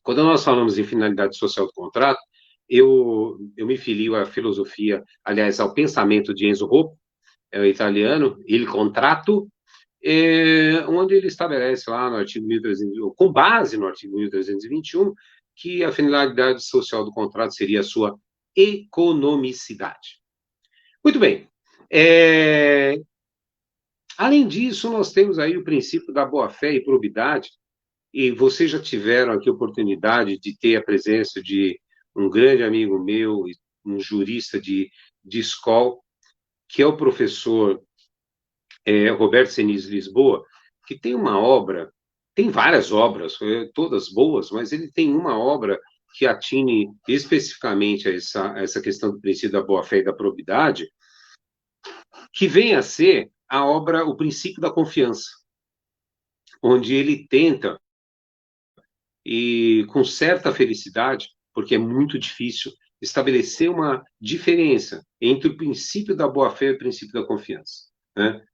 quando nós falamos em finalidade social do contrato, eu me filio à filosofia, aliás, ao pensamento de Enzo Hope, é o italiano, Il Contratto, onde ele estabelece lá no artigo 1321, com base no artigo 1321, que a finalidade social do contrato seria a sua economicidade. Muito bem. Além disso, nós temos aí o princípio da boa-fé e probidade, e vocês já tiveram aqui a oportunidade de ter a presença de um grande amigo meu, um jurista de escola, que é o professor Roberto Senis Lisboa, que tem uma obra, tem várias obras, todas boas, mas ele tem uma obra que atine especificamente a essa questão do princípio da boa-fé e da probidade, que vem a ser a obra O Princípio da Confiança, onde ele tenta, e com certa felicidade, porque é muito difícil, estabelecer uma diferença entre o princípio da boa-fé e o princípio da confiança, né?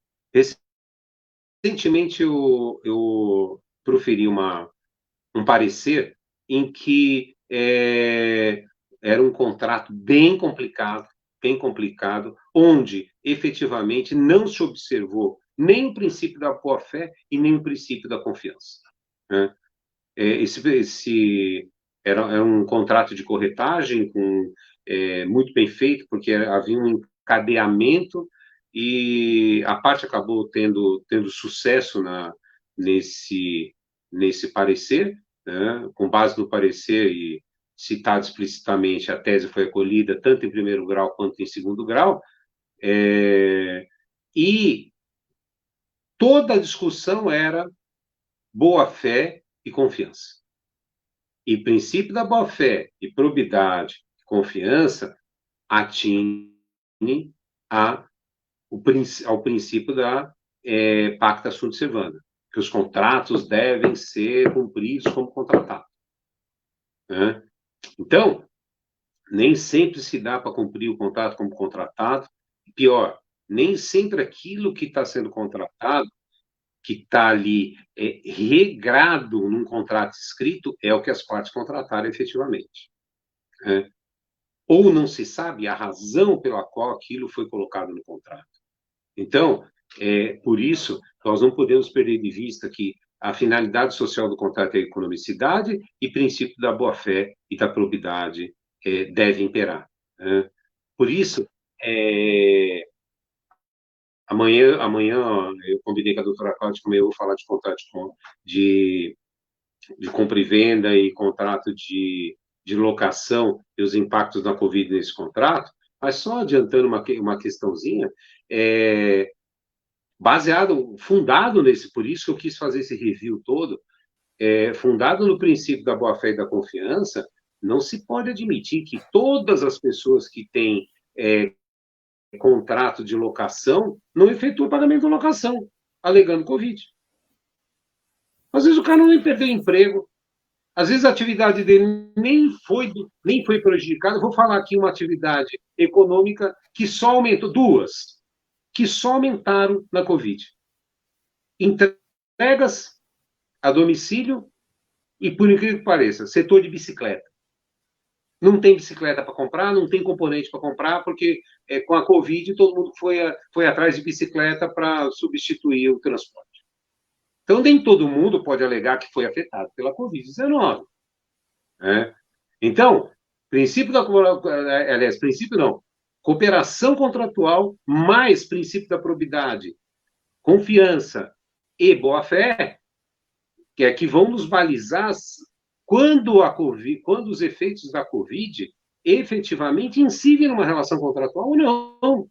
Recentemente, eu proferi um parecer em que era um contrato bem complicado, onde, efetivamente, não se observou nem o princípio da boa-fé e nem o princípio da confiança, né? Esse era um contrato de corretagem muito bem feito, porque havia um encadeamento e a parte acabou tendo sucesso nesse parecer, né? Com base no parecer e citado explicitamente, a tese foi acolhida tanto em primeiro grau quanto em segundo grau, e toda a discussão era boa-fé e confiança. E princípio da boa-fé e probidade e confiança atine ao princípio da pacta sunt servanda, que os contratos devem ser cumpridos como contratado, né? Então, nem sempre se dá para cumprir o contrato como contratado. Pior, nem sempre aquilo que está sendo contratado, que está ali regrado num contrato escrito, é o que as partes contrataram efetivamente, né? Ou não se sabe a razão pela qual aquilo foi colocado no contrato. Então, por isso, nós não podemos perder de vista que a finalidade social do contrato é a economicidade e o princípio da boa-fé e da probidade deve imperar, né? Por isso, amanhã eu combinei com a doutora Cláudia, como eu vou falar de contrato de compra e venda e contrato de locação e os impactos da Covid nesse contrato, mas só adiantando uma questãozinha, fundado nesse, por isso que eu quis fazer esse review todo, fundado no princípio da boa-fé e da confiança, não se pode admitir que todas as pessoas que têm contrato de locação não efetuam o pagamento da locação, alegando Covid. Às vezes o cara nem perdeu emprego, às vezes a atividade dele nem foi prejudicada. Vou falar aqui uma atividade econômica que só aumentou, duas, que só aumentaram na Covid. Entregas a domicílio e, por incrível que pareça, setor de bicicleta. Não tem bicicleta para comprar, não tem componente para comprar, porque com a Covid todo mundo foi atrás de bicicleta para substituir o transporte. Então, nem todo mundo pode alegar que foi afetado pela Covid-19. Né? Então, princípio não, cooperação contratual mais princípio da probidade, confiança e boa-fé, que vão nos balizar quando os efeitos da Covid efetivamente incidem numa relação contratual ou não.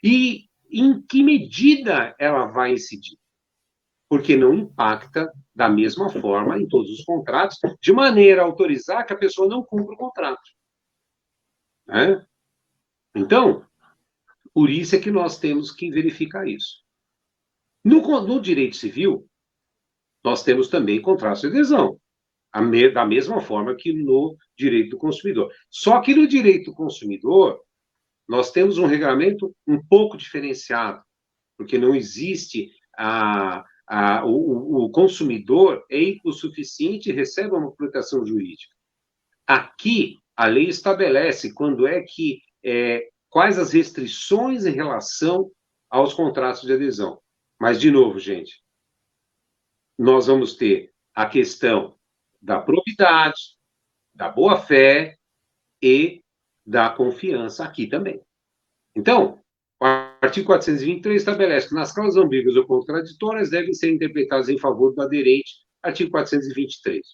E em que medida ela vai incidir? Porque não impacta da mesma forma em todos os contratos, de maneira a autorizar que a pessoa não cumpra o contrato, né? Então, Por isso é que nós temos que verificar isso. No direito civil, nós temos também contrato de adesão, da mesma forma que no direito do consumidor. Só que no direito do consumidor, nós temos um regulamento um pouco diferenciado, porque não existe o consumidor é hipossuficiente e recebe uma proteção jurídica. Aqui, a lei estabelece quando é que quais as restrições em relação aos contratos de adesão. Mas, de novo, gente, nós vamos ter a questão da probidade, da boa-fé e da confiança aqui também. Então, o artigo 423 estabelece que nas cláusulas ambíguas ou contraditórias devem ser interpretadas em favor do aderente, artigo 423.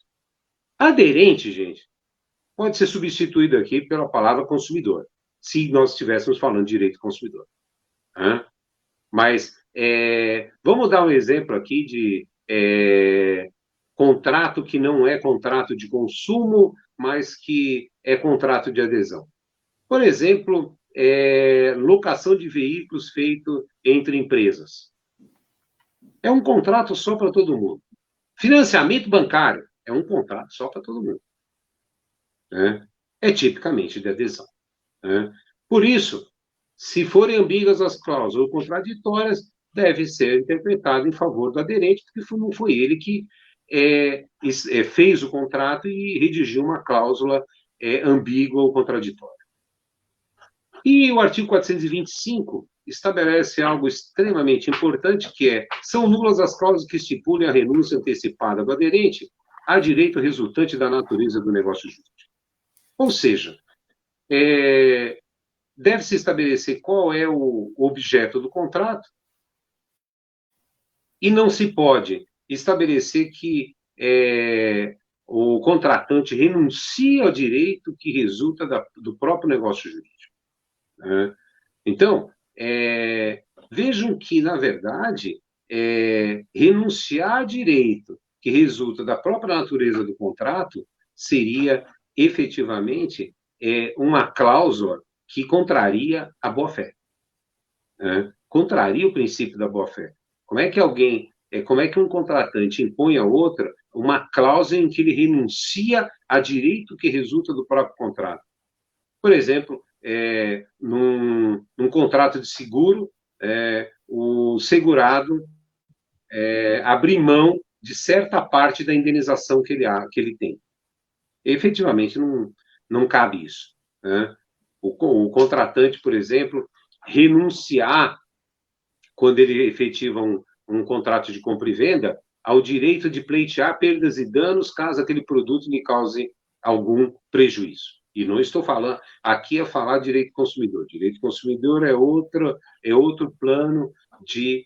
Aderente, gente, pode ser substituído aqui pela palavra consumidor, se nós estivéssemos falando de direito do consumidor. Mas vamos dar um exemplo aqui de contrato que não é contrato de consumo, mas que é contrato de adesão. Por exemplo, locação de veículos feito entre empresas. É um contrato só para todo mundo. Financiamento bancário é um contrato só para todo mundo. É tipicamente de adesão. Por isso, se forem ambíguas as cláusulas ou contraditórias, deve ser interpretado em favor do aderente, porque não foi ele que fez o contrato e redigiu uma cláusula ambígua ou contraditória. E o artigo 425 estabelece algo extremamente importante, que são nulas as cláusulas que estipulem a renúncia antecipada do aderente a direito resultante da natureza do negócio jurídico. Ou seja, deve-se estabelecer qual é o objeto do contrato e não se pode estabelecer que o contratante renuncia ao direito que resulta do próprio negócio jurídico. Então, vejam que, na verdade, renunciar a direito que resulta da própria natureza do contrato seria, efetivamente, uma cláusula que contraria a boa-fé. Contraria o princípio da boa-fé. Como é que um contratante impõe a outra uma cláusula em que ele renuncia a direito que resulta do próprio contrato? Por exemplo, num contrato de seguro, o segurado abrir mão de certa parte da indenização que ele tem. Efetivamente, não cabe isso. O contratante, por exemplo, renunciar, quando ele efetiva um contrato de compra e venda, ao direito de pleitear perdas e danos caso aquele produto lhe cause algum prejuízo. E não estou falando, aqui é falar de direito do consumidor. Direito do consumidor é outro plano de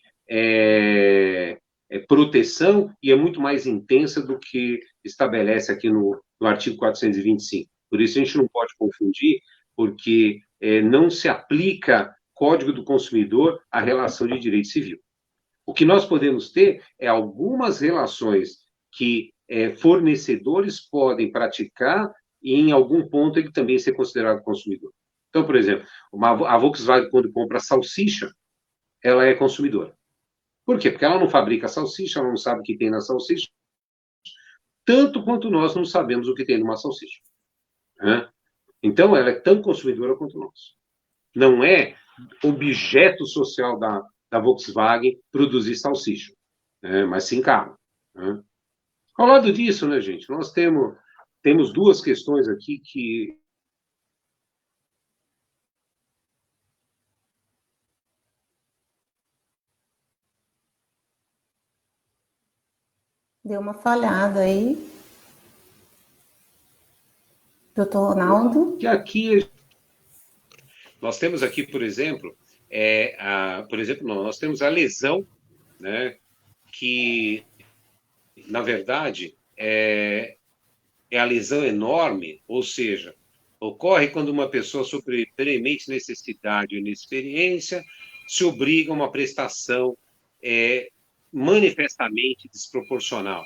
proteção e é muito mais intensa do que estabelece aqui no artigo 425. Por isso, a gente não pode confundir, porque não se aplica Código do Consumidor à relação de direito civil. O que nós podemos ter é algumas relações que fornecedores podem praticar e, em algum ponto, ele também ser considerado consumidor. Então, por exemplo, a Volkswagen, quando compra salsicha, ela é consumidora. Por quê? Porque ela não fabrica salsicha, ela não sabe o que tem na salsicha, tanto quanto nós não sabemos o que tem numa salsicha. Então, ela é tão consumidora quanto nós. Não é objeto social da Volkswagen produzir salsicha, mas sim carro. Ao lado disso, né, gente, nós temos duas questões aqui que... Deu uma falhada aí. Doutor Ronaldo? Que aqui... Nós temos aqui, por exemplo, nós temos a lesão, né, que, na verdade, é a lesão enorme, ou seja, ocorre quando uma pessoa sofre premente necessidade ou inexperiência se obriga a uma prestação manifestamente desproporcional.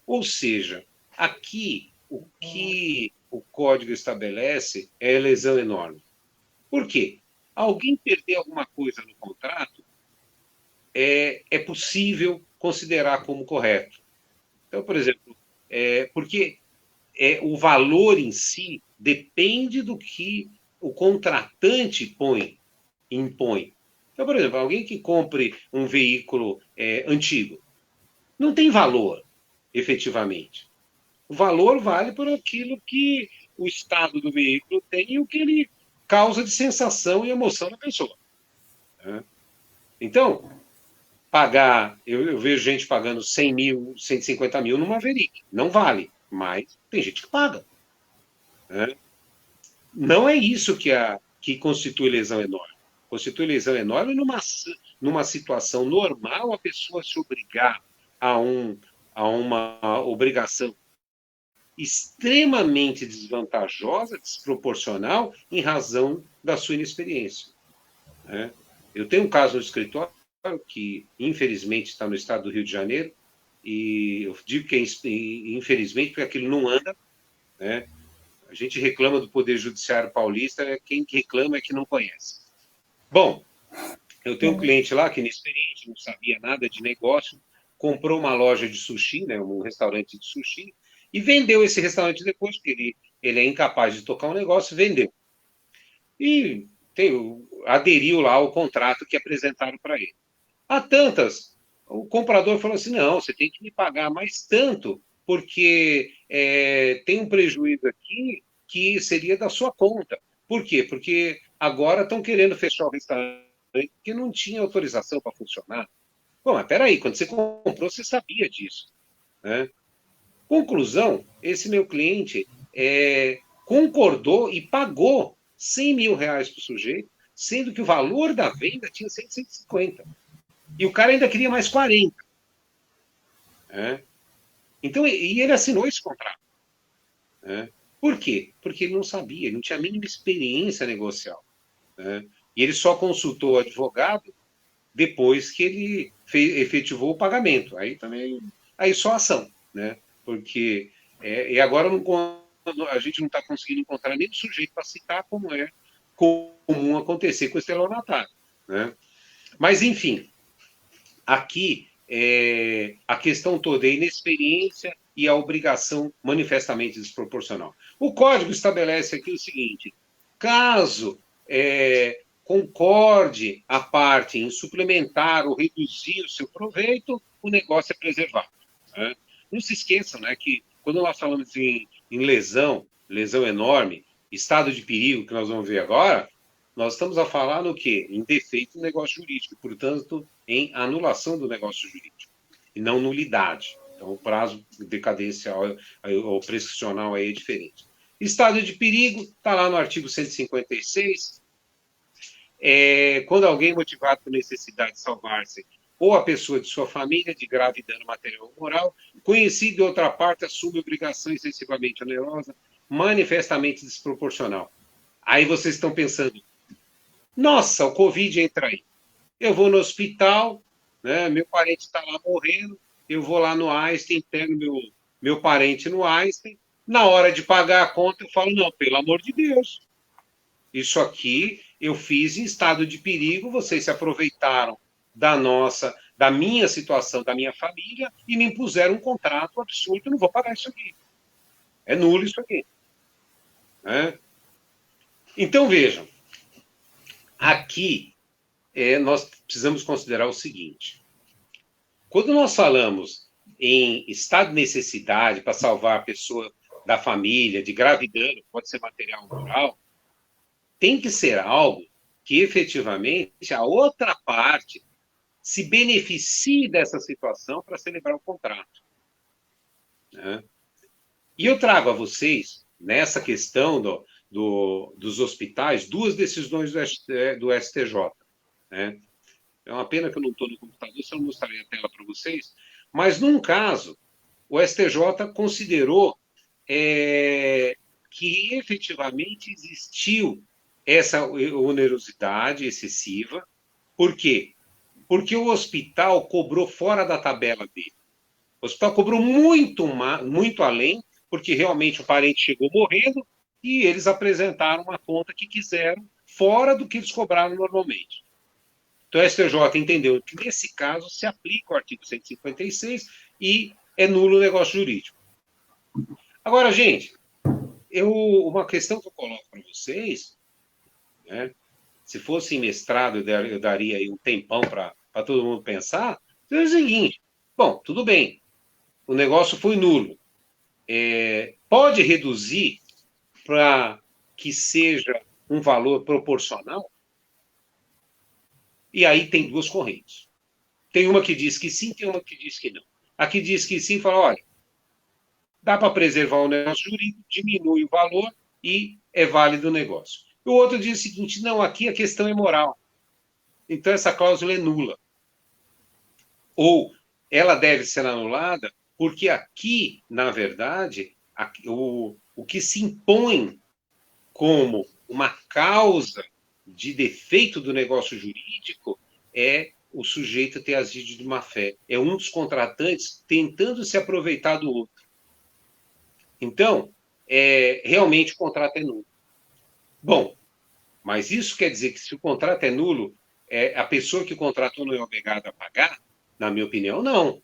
Ou seja, aqui o que o Código estabelece é a lesão enorme. Por quê? alguém perder alguma coisa no contrato, é possível considerar como correto. Então, por exemplo, porque o valor em si depende do que o contratante impõe. Então, por exemplo, alguém que compre um veículo antigo, não tem valor, efetivamente. O valor vale por aquilo que o estado do veículo tem e o que ele causa de sensação e emoção na pessoa. Né? Então, eu vejo gente pagando 100 mil, 150 mil no Maverick. Não vale, mas tem gente que paga. Né? Não é isso que constitui lesão enorme. Constitui lesão enorme numa situação normal, a pessoa se obrigar a uma obrigação extremamente desvantajosa, desproporcional, em razão da sua inexperiência. Né? Eu tenho um caso no escritório que, infelizmente, está no estado do Rio de Janeiro, e eu digo que infelizmente, porque aquilo não anda. Né? A gente reclama do Poder Judiciário paulista, quem reclama é que não conhece. Bom, eu tenho um cliente lá que, inexperiente, não sabia nada de negócio, comprou uma loja de sushi, né, um restaurante de sushi, e vendeu esse restaurante depois, porque ele é incapaz de tocar um negócio, vendeu. E aderiu lá ao contrato que apresentaram para ele. Há tantas, o comprador falou assim, não, você tem que me pagar mais tanto, porque tem um prejuízo aqui que seria da sua conta. Por quê? Porque agora estão querendo fechar o restaurante porque não tinha autorização para funcionar. Bom, mas peraí, quando você comprou, você sabia disso. Né? Conclusão, esse meu cliente concordou e pagou 100 mil reais para o sujeito, sendo que o valor da venda tinha 150. E o cara ainda queria mais 40. Né? Então, e ele assinou esse contrato. Né? Por quê? Porque ele não sabia, ele não tinha a mínima experiência negocial. Né? E ele só consultou o advogado depois que ele efetivou o pagamento. Aí só ação. Né? Porque e agora a gente não está conseguindo encontrar nenhum sujeito para citar como é comum acontecer com o estelionatário. Né? Mas, enfim, aqui a questão toda é a inexperiência e a obrigação manifestamente desproporcional. O código estabelece aqui o seguinte: caso concorde a parte em suplementar ou reduzir o seu proveito, o negócio é preservado. Né? Não se esqueçam, né, que quando nós falamos em lesão enorme, estado de perigo, que nós vamos ver agora, nós estamos a falar no quê? Em defeito do negócio jurídico, portanto, em anulação do negócio jurídico, e não nulidade. Então, o prazo de decadência ou prescricional aí é diferente. Estado de perigo, está lá no artigo 156. Quando alguém motivado por necessidade de salvar-se ou a pessoa de sua família de grave dano material ou moral, conhecido de outra parte, assume obrigação excessivamente onerosa, manifestamente desproporcional. Aí vocês estão pensando, nossa, o Covid entra aí. Eu vou no hospital, né, meu parente está lá morrendo, eu vou lá no Einstein, pego meu parente no Einstein, na hora de pagar a conta eu falo, não, pelo amor de Deus, isso aqui eu fiz em estado de perigo, vocês se aproveitaram da minha situação, da minha família, e me impuseram um contrato absurdo, eu não vou pagar isso aqui. É nulo isso aqui. Né? Então, vejam, aqui nós precisamos considerar o seguinte: quando nós falamos em estado de necessidade para salvar a pessoa da família, de grave dano, pode ser material ou moral, tem que ser algo que efetivamente a outra parte se beneficie dessa situação para celebrar o contrato. Né? E eu trago a vocês, nessa questão dos hospitais, duas decisões do STJ. Né? É uma pena que eu não estou no computador, se eu não mostraria a tela para vocês, mas num caso, o STJ considerou que efetivamente existiu essa onerosidade excessiva. Por quê? Porque o hospital cobrou fora da tabela dele. O hospital cobrou muito além, porque realmente o parente chegou morrendo e eles apresentaram uma conta que quiseram fora do que eles cobraram normalmente. Então, a STJ entendeu que, nesse caso, se aplica o artigo 156 e é nulo o negócio jurídico. Agora, gente, uma questão que eu coloco para vocês, né, se fosse em mestrado, eu daria aí um tempão para todo mundo pensar, é o seguinte, bom, tudo bem, o negócio foi nulo. Pode reduzir para que seja um valor proporcional? E aí tem duas correntes. Tem uma que diz que sim, tem uma que diz que não. A que diz que sim fala, olha, dá para preservar o negócio jurídico, diminui o valor e é válido o negócio. O outro diz o seguinte, não, aqui a questão é moral. Então essa cláusula é nula. Ou ela deve ser anulada porque aqui, na verdade, o que se impõe como uma causa de defeito do negócio jurídico é o sujeito ter agido de má fé. É um dos contratantes tentando se aproveitar do outro. Então, realmente o contrato é nulo. Bom, mas isso quer dizer que se o contrato é nulo, a pessoa que contratou não é obrigada a pagar? Na minha opinião, não.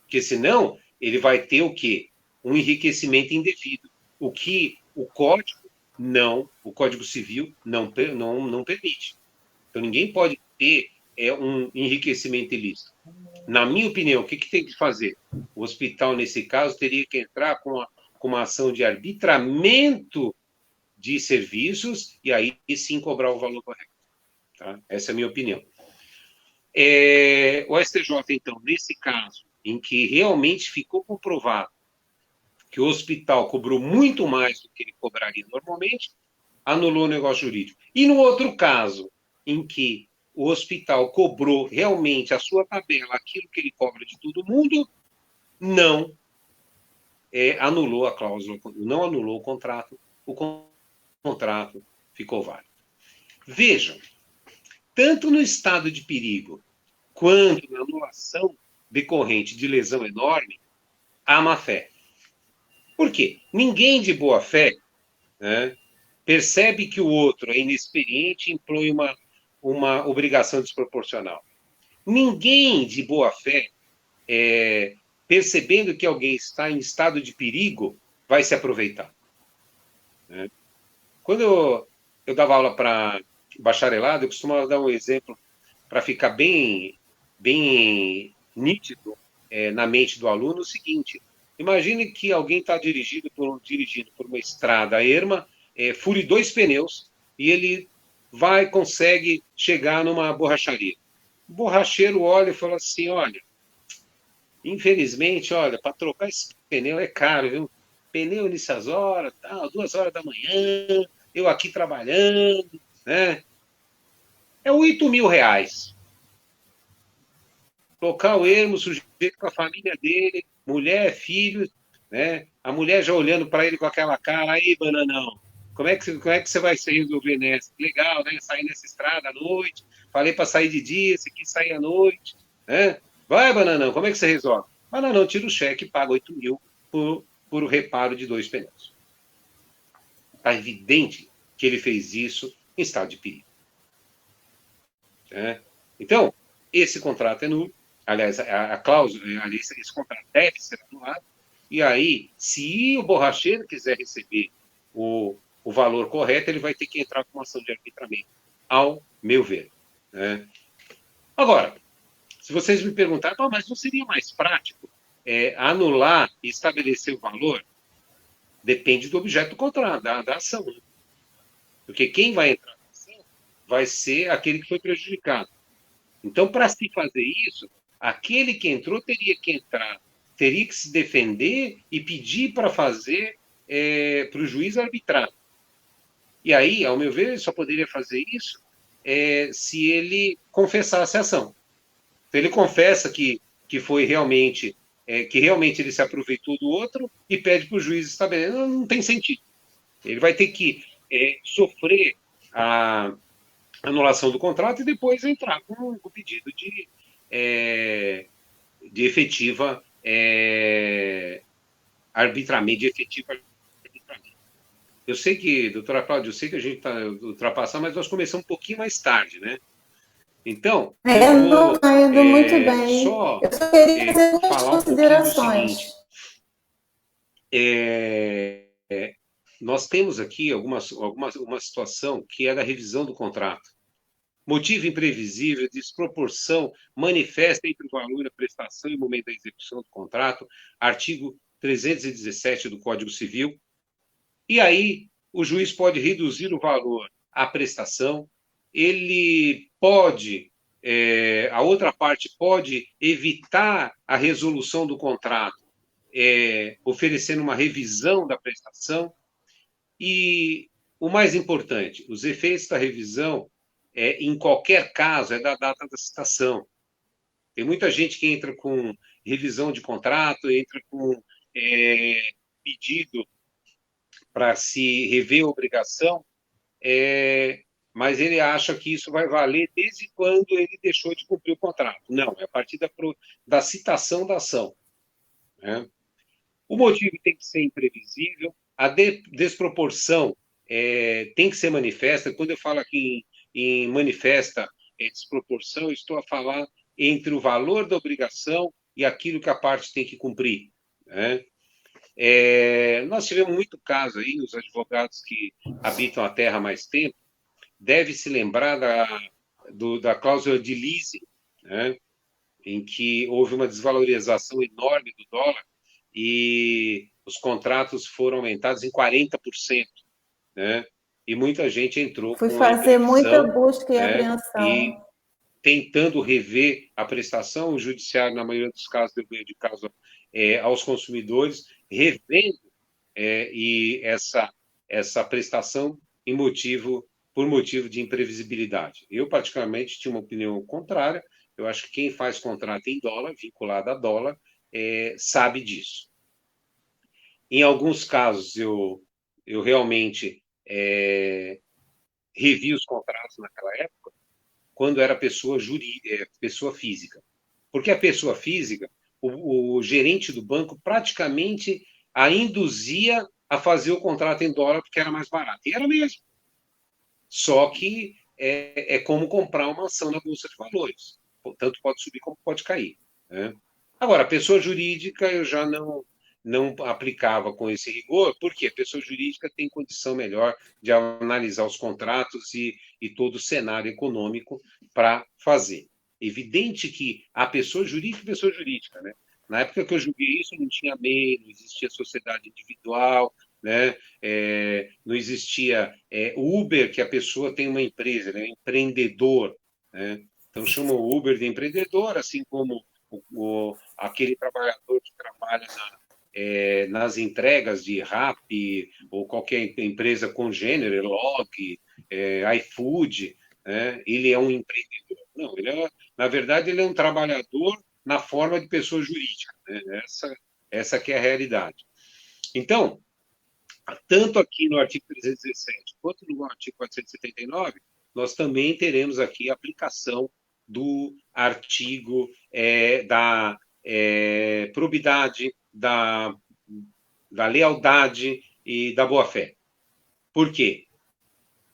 Porque senão ele vai ter o quê? Um enriquecimento indevido. O que o Código Civil não permite. Então ninguém pode ter um enriquecimento ilícito. Na minha opinião, o que tem que fazer? O hospital, nesse caso, teria que entrar com uma ação de arbitramento de serviços e aí sim cobrar o valor correto. Tá? Essa é a minha opinião. O STJ, então, nesse caso, em que realmente ficou comprovado que o hospital cobrou muito mais do que ele cobraria normalmente, anulou o negócio jurídico. E no outro caso, em que o hospital cobrou realmente a sua tabela, aquilo que ele cobra de todo mundo, não anulou a cláusula, não anulou o contrato ficou válido. Vejam, tanto no estado de perigo quanto na anulação decorrente de lesão enorme, há má-fé. Por quê? Ninguém de boa-fé, né, percebe que o outro é inexperiente e impõe uma obrigação desproporcional. Ninguém de boa-fé, percebendo que alguém está em estado de perigo, vai se aproveitar. Né? Quando eu dava aula para bacharelado, eu costumava dar um exemplo para ficar bem nítido na mente do aluno o seguinte: imagine que alguém está dirigindo por uma estrada erma, fure 2 pneus e ele consegue chegar numa borracharia. O borracheiro olha e fala assim: olha, infelizmente, olha, para trocar esse pneu é caro, viu? Pneu nessas horas, 2 horas da manhã, eu aqui trabalhando, né? É R$ 8.000. Local ermo, sujeito com a família dele, mulher, filho, né? A mulher já olhando para ele com aquela cara, aí, bananão, como é que você vai se resolver nessa? Legal, né? Sair nessa estrada à noite, falei para sair de dia, você quis sair à noite, né? Vai, bananão, como é que você resolve? Bananão tira o cheque e paga 8.000 por o reparo de 2 pneus. Está evidente que ele fez isso em estado de perigo. Né? Então, esse contrato é nulo. Aliás, a cláusula, esse contrato deve ser anulado. E aí, se o borracheiro quiser receber o valor correto, ele vai ter que entrar com uma ação de arbitramento, ao meu ver. Né? Agora, se vocês me perguntarem, mas não seria mais prático anular e estabelecer o valor? Depende do objeto do contrato, da ação. Né? Porque quem vai entrar na ação vai ser aquele que foi prejudicado. Então, para se fazer isso, aquele que entrou teria que se defender e pedir para fazer para o juiz arbitrar. E aí, ao meu ver, ele só poderia fazer isso se ele confessasse a ação. Então, ele confessa que foi realmente que realmente ele se aproveitou do outro e pede para o juiz estabelecer. Não tem sentido. Ele vai ter que sofrer a anulação do contrato e depois entrar com o pedido de efetiva arbitramento, de efetivo arbitramento. Eu sei que, doutora Cláudia, eu sei que a gente está ultrapassando, mas nós começamos um pouquinho mais tarde, né? Então, eu Não vou está indo muito bem. só Eu só queria fazer duas falar um pouquinho do considerações. seguinte. Nós temos aqui uma situação que é da revisão do contrato. Motivo imprevisível, desproporção manifesta entre o valor da prestação e o momento da execução do contrato, artigo 317 do Código Civil. E aí, o juiz pode reduzir o valor à prestação, ele pode, a outra parte pode evitar a resolução do contrato, oferecendo uma revisão da prestação. E o mais importante, os efeitos da revisão, em qualquer caso, é da data da citação. Tem muita gente que entra com revisão de contrato, entra com pedido para se rever a obrigação, mas ele acha que isso vai valer desde quando ele deixou de cumprir o contrato. Não, é a partir da citação da ação, né? O motivo tem que ser imprevisível, a desproporção tem que ser manifesta. Quando eu falo aqui em manifesta desproporção, eu estou a falar entre o valor da obrigação e aquilo que a parte tem que cumprir, né? Nós tivemos muito caso aí, os advogados que habitam a terra há mais tempo, devem se lembrar da cláusula de leasing, né? Em que houve uma desvalorização enorme do dólar e os contratos foram aumentados em 40%, né? E muita gente entrou Fui com a fazer muita imprevisão, busca e né? apreensão. E tentando rever a prestação, o judiciário, na maioria dos casos, deu ganho de causa aos consumidores, revendo e essa prestação por motivo de imprevisibilidade. Eu, particularmente, tinha uma opinião contrária. Eu acho que quem faz contrato em dólar, vinculado a dólar, sabe disso. Em alguns casos, eu realmente revi os contratos naquela época, quando era pessoa física. Porque a pessoa física, o gerente do banco praticamente a induzia a fazer o contrato em dólar porque era mais barato. E era mesmo. Só que é como comprar uma ação na Bolsa de Valores. Tanto pode subir como pode cair, né? Agora, a pessoa jurídica eu já não aplicava com esse rigor, porque a pessoa jurídica tem condição melhor de analisar os contratos e todo o cenário econômico para fazer. Evidente que a pessoa jurídica, né? Na época que eu julguei isso, não tinha MEI, não existia sociedade individual, né? Não existia Uber, que a pessoa tem uma empresa, né? Empreendedor, né? Então chama o Uber de empreendedor, assim como aquele trabalhador que trabalha nas entregas de Rappi ou qualquer empresa congênere, Log, iFood, né? Ele é um empreendedor. Não, na verdade, ele é um trabalhador na forma de pessoa jurídica, né? Essa que é a realidade. Então, tanto aqui no artigo 317 quanto no artigo 479, nós também teremos aqui a aplicação do artigo da probidade, da lealdade e da boa-fé. Por quê?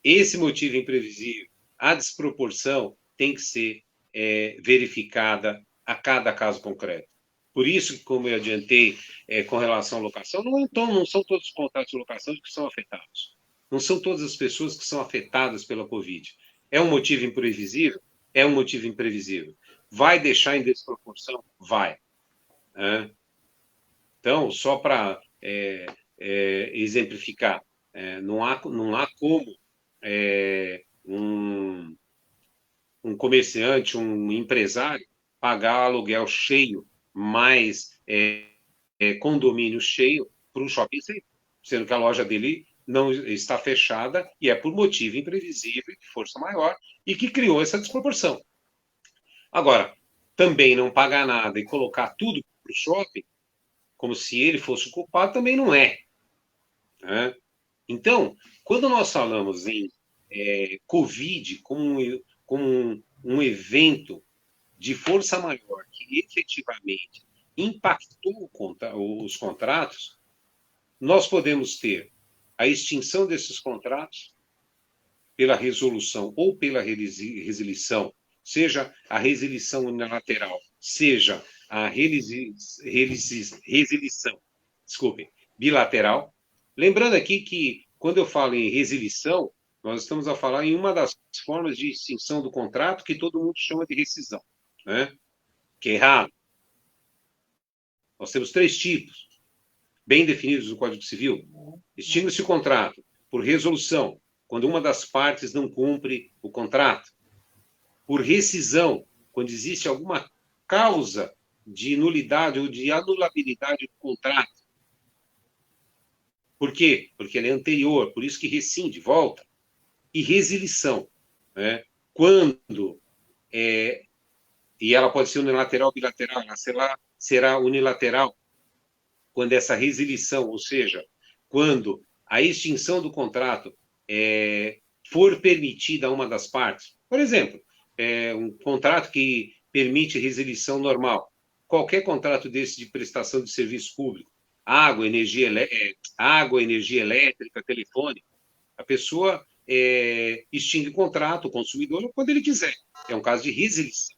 Esse motivo imprevisível, a desproporção, tem que ser verificada a cada caso concreto. Por isso, como eu adiantei com relação à locação, não são todos os contratos de locação que são afetados. Não são todas as pessoas que são afetadas pela Covid. É um motivo imprevisível? É um motivo imprevisível. Vai deixar em desproporção? Vai. Então, só para exemplificar, não há como um comerciante, um empresário, pagar aluguel cheio mais condomínio cheio para um shopping center, sendo que a loja dele não está fechada e é por motivo imprevisível, de força maior, e que criou essa desproporção. Agora, também não pagar nada e colocar tudo para o shopping, como se ele fosse o culpado, também não é, né? Então, quando nós falamos em Covid como um evento de força maior que efetivamente impactou os contratos, nós podemos ter a extinção desses contratos pela resolução ou pela resilição, seja a resilição unilateral, seja a resilição, desculpem, bilateral. Lembrando aqui que, quando eu falo em resilição, nós estamos a falar em uma das formas de extinção do contrato que todo mundo chama de rescisão, né? Que é errado. Nós temos 3 tipos, bem definidos no Código Civil. Extingue-se o contrato por resolução, quando uma das partes não cumpre o contrato. Por rescisão, quando existe alguma causa de nulidade ou de anulabilidade do contrato. Por quê? Porque ele é anterior, por isso que rescinde, volta. E resilição, né? Quando, e ela pode ser unilateral ou bilateral, ela será unilateral, quando essa resilição, ou seja, quando a extinção do contrato for permitida a uma das partes. Por exemplo, um contrato que permite resilição normal. Qualquer contrato desse de prestação de serviço público, água, energia elétrica, telefone, a pessoa extingue o contrato, o consumidor, quando ele quiser. É um caso de resilição,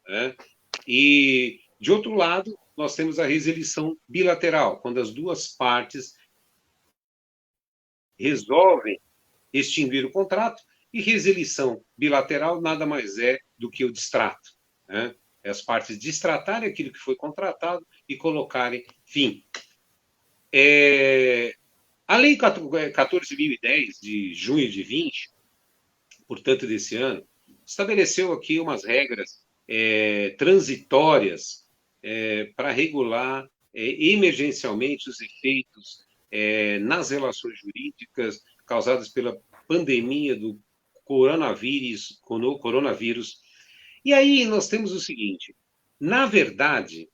né? E, de outro lado, nós temos a resilição bilateral, quando as duas partes resolvem extinguir o contrato, e resilição bilateral nada mais é do que o distrato, né? É as partes distratarem aquilo que foi contratado e colocarem fim. A Lei 14.010, de junho de 20, portanto, desse ano, estabeleceu aqui umas regras transitórias para regular emergencialmente os efeitos nas relações jurídicas causadas pela pandemia do coronavírus. E aí nós temos o seguinte: na verdade,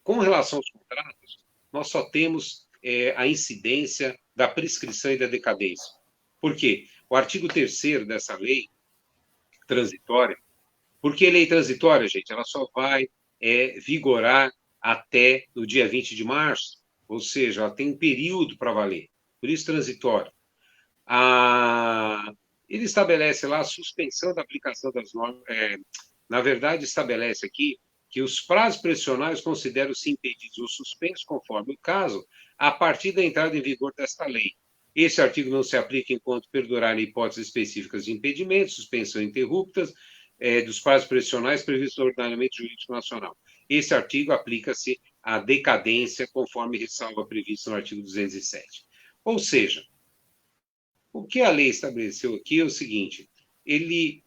com relação aos contratos, nós só temos a incidência da prescrição e da decadência. Por quê? O artigo 3º dessa lei transitória, porque lei transitória, gente, ela só vai vigorar até o dia 20 de março, ou seja, ela tem um período para valer, por isso transitório. Ele estabelece lá a suspensão da aplicação das normas, na verdade, estabelece aqui que os prazos pressionais consideram-se impedidos ou suspensos, conforme o caso, a partir da entrada em vigor desta lei. Esse artigo não se aplica enquanto perdurarem hipóteses específicas de impedimento, suspensão interruptas dos prazos pressionais previstos no ordenamento jurídico nacional. Esse artigo aplica-se à decadência, conforme ressalva previsto no artigo 207. Ou seja, o que a lei estabeleceu aqui é o seguinte: ele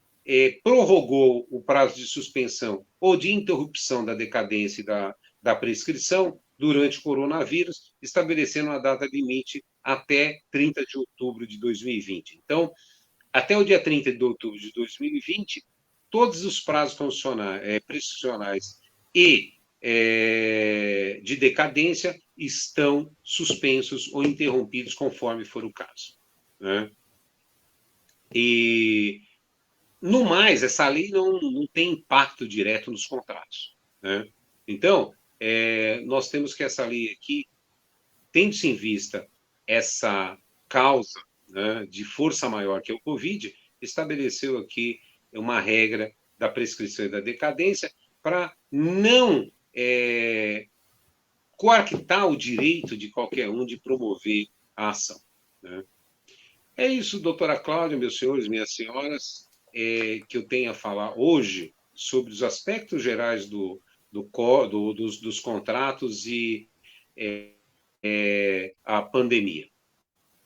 prorrogou o prazo de suspensão ou de interrupção da decadência e da prescrição durante o coronavírus, estabelecendo uma data limite até 30 de outubro de 2020. Então, até o dia 30 de outubro de 2020, todos os prazos prescricionais e de decadência estão suspensos ou interrompidos, conforme for o caso, né? E, no mais, essa lei não tem impacto direto nos contratos, né? Então, nós temos que essa lei aqui, tendo-se em vista essa causa, né, de força maior que é o Covid, estabeleceu aqui uma regra da prescrição e da decadência para não coartar o direito de qualquer um de promover a ação, né? É isso, doutora Cláudia, meus senhores, minhas senhoras, que eu tenho a falar hoje sobre os aspectos gerais dos contratos e a pandemia.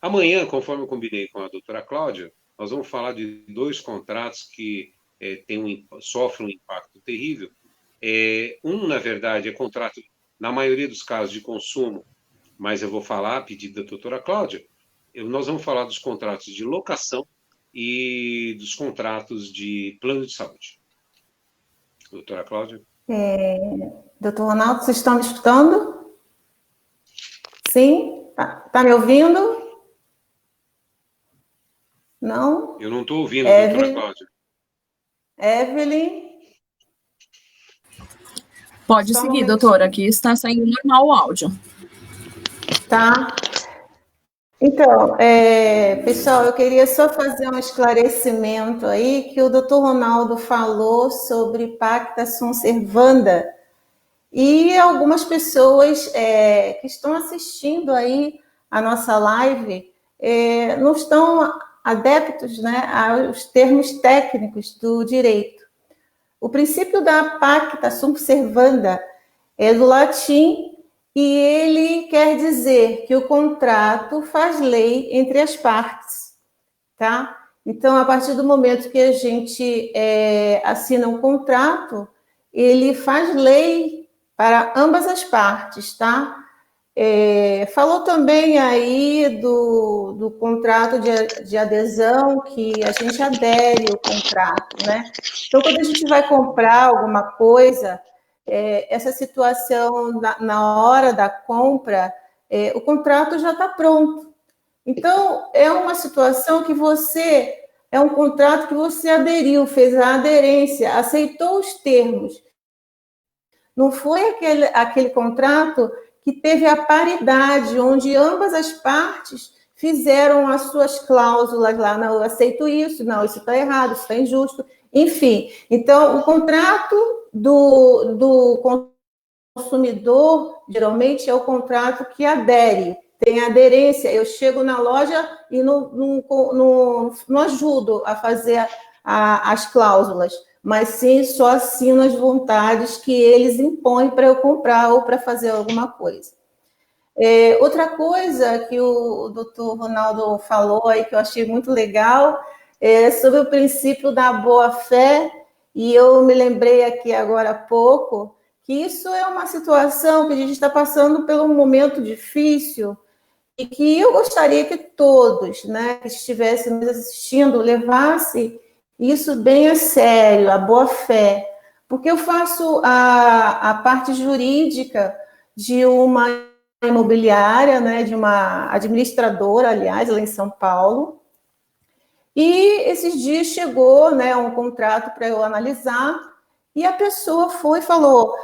Amanhã, conforme eu combinei com a doutora Cláudia, nós vamos falar de 2 contratos que sofrem um impacto terrível. Na verdade, é contrato, na maioria dos casos, de consumo, mas eu vou falar, a pedido da doutora Cláudia, nós vamos falar dos contratos de locação e dos contratos de plano de saúde. Doutora Cláudia? Doutor Ronaldo, vocês estão me escutando? Sim? Tá me ouvindo? Não? Eu não estou ouvindo, doutora Cláudia. Evelyn? Pode seguir, doutora. Aqui está saindo normal o áudio. Tá? Então, pessoal, eu queria só fazer um esclarecimento aí que o doutor Ronaldo falou sobre Pacta Sunt Servanda e algumas pessoas que estão assistindo aí a nossa live não estão adeptos, né, aos termos técnicos do direito. O princípio da Pacta Sunt Servanda é do latim e ele quer dizer que o contrato faz lei entre as partes, tá? Então, a partir do momento que a gente assina um contrato, ele faz lei para ambas as partes, tá? Falou também aí do contrato de adesão, que a gente adere ao contrato, né? Então, quando a gente vai comprar alguma coisa, essa situação, na hora da compra, o contrato já está pronto. Então, é uma situação que é um contrato que você aderiu, fez a aderência, aceitou os termos. Não foi aquele contrato que teve a paridade, onde ambas as partes fizeram as suas cláusulas lá, não, eu aceito isso, não, isso está errado, isso está injusto, enfim. Então, o contrato do consumidor, geralmente, é o contrato que adere, tem aderência. Eu chego na loja e não ajudo a fazer as cláusulas, mas sim só assino as vontades que eles impõem para eu comprar ou para fazer alguma coisa. Outra coisa que o doutor Ronaldo falou aí, que eu achei muito legal, é sobre o princípio da boa-fé, e eu me lembrei aqui agora há pouco que isso é uma situação que a gente está passando por um momento difícil e que eu gostaria que todos, né, que estivessem nos assistindo, levassem isso bem a sério, a boa-fé, porque eu faço a parte jurídica de uma imobiliária, né, de uma administradora, aliás, lá em São Paulo, e esses dias chegou, né, um contrato para eu analisar, e a pessoa foi e falou,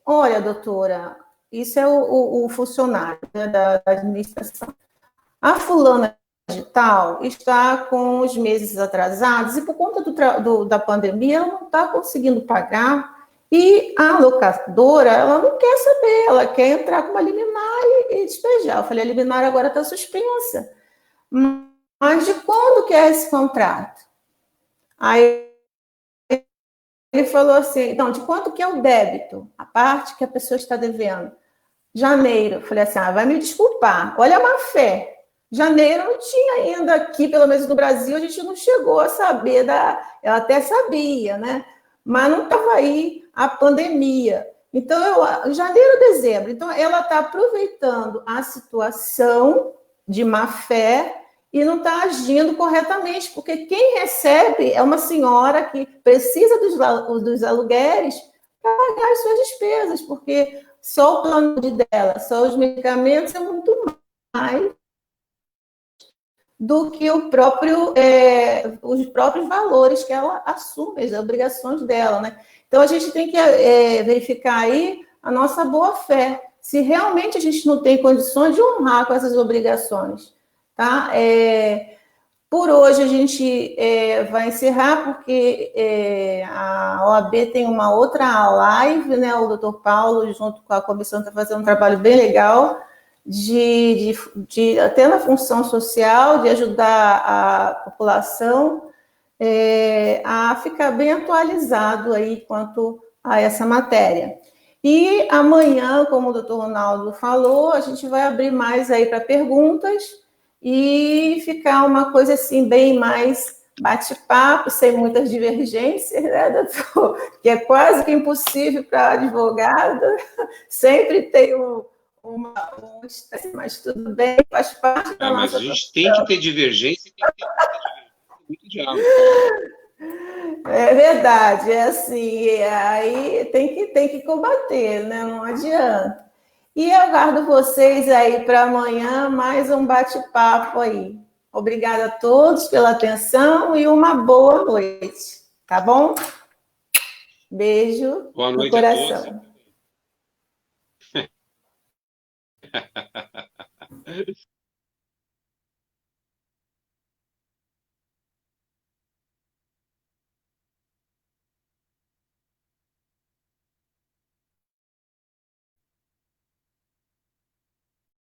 olha, doutora, isso é o funcionário, né, da administração. A fulana de tal está com os meses atrasados e por conta da pandemia ela não está conseguindo pagar e a locadora ela não quer saber, ela quer entrar com uma liminar e despejar. Eu falei, a liminar agora está suspensa. Mas de quando que é esse contrato? Aí ele falou assim, então, de quanto que é o débito? A parte que a pessoa está devendo. Janeiro. Eu falei assim, vai me desculpar, olha a má fé. Janeiro não tinha ainda aqui, pelo menos no Brasil, a gente não chegou a saber ela até sabia, né? Mas não estava aí a pandemia. Então, janeiro, dezembro. Então, ela está aproveitando a situação de má fé e não está agindo corretamente, porque quem recebe é uma senhora que precisa dos aluguéis para pagar as suas despesas, porque só o plano dela, só os medicamentos é muito mais do que os próprios valores que ela assume, as obrigações dela, né? Então, a gente tem que verificar aí a nossa boa-fé, se realmente a gente não tem condições de honrar com essas obrigações, tá? Por hoje, a gente vai encerrar, porque a OAB tem uma outra live, né? O doutor Paulo, junto com a comissão, está fazendo um trabalho bem legal, até na função social, de ajudar a população a ficar bem atualizado aí quanto a essa matéria. E amanhã, como o doutor Ronaldo falou, a gente vai abrir mais aí para perguntas e ficar uma coisa assim, bem mais bate-papo, sem muitas divergências, né, doutor? Que é quase que impossível para advogado, sempre tem um estresse, mas tudo bem, faz parte da mas nossa a gente profissão. tem que ter divergência e tem que ter muito diálogo. É verdade, é assim, aí tem que combater, né? Não adianta. E eu aguardo vocês aí para amanhã, mais um bate-papo aí. Obrigada a todos pela atenção e uma boa noite, tá bom? Beijo Boa no noite coração. a todos.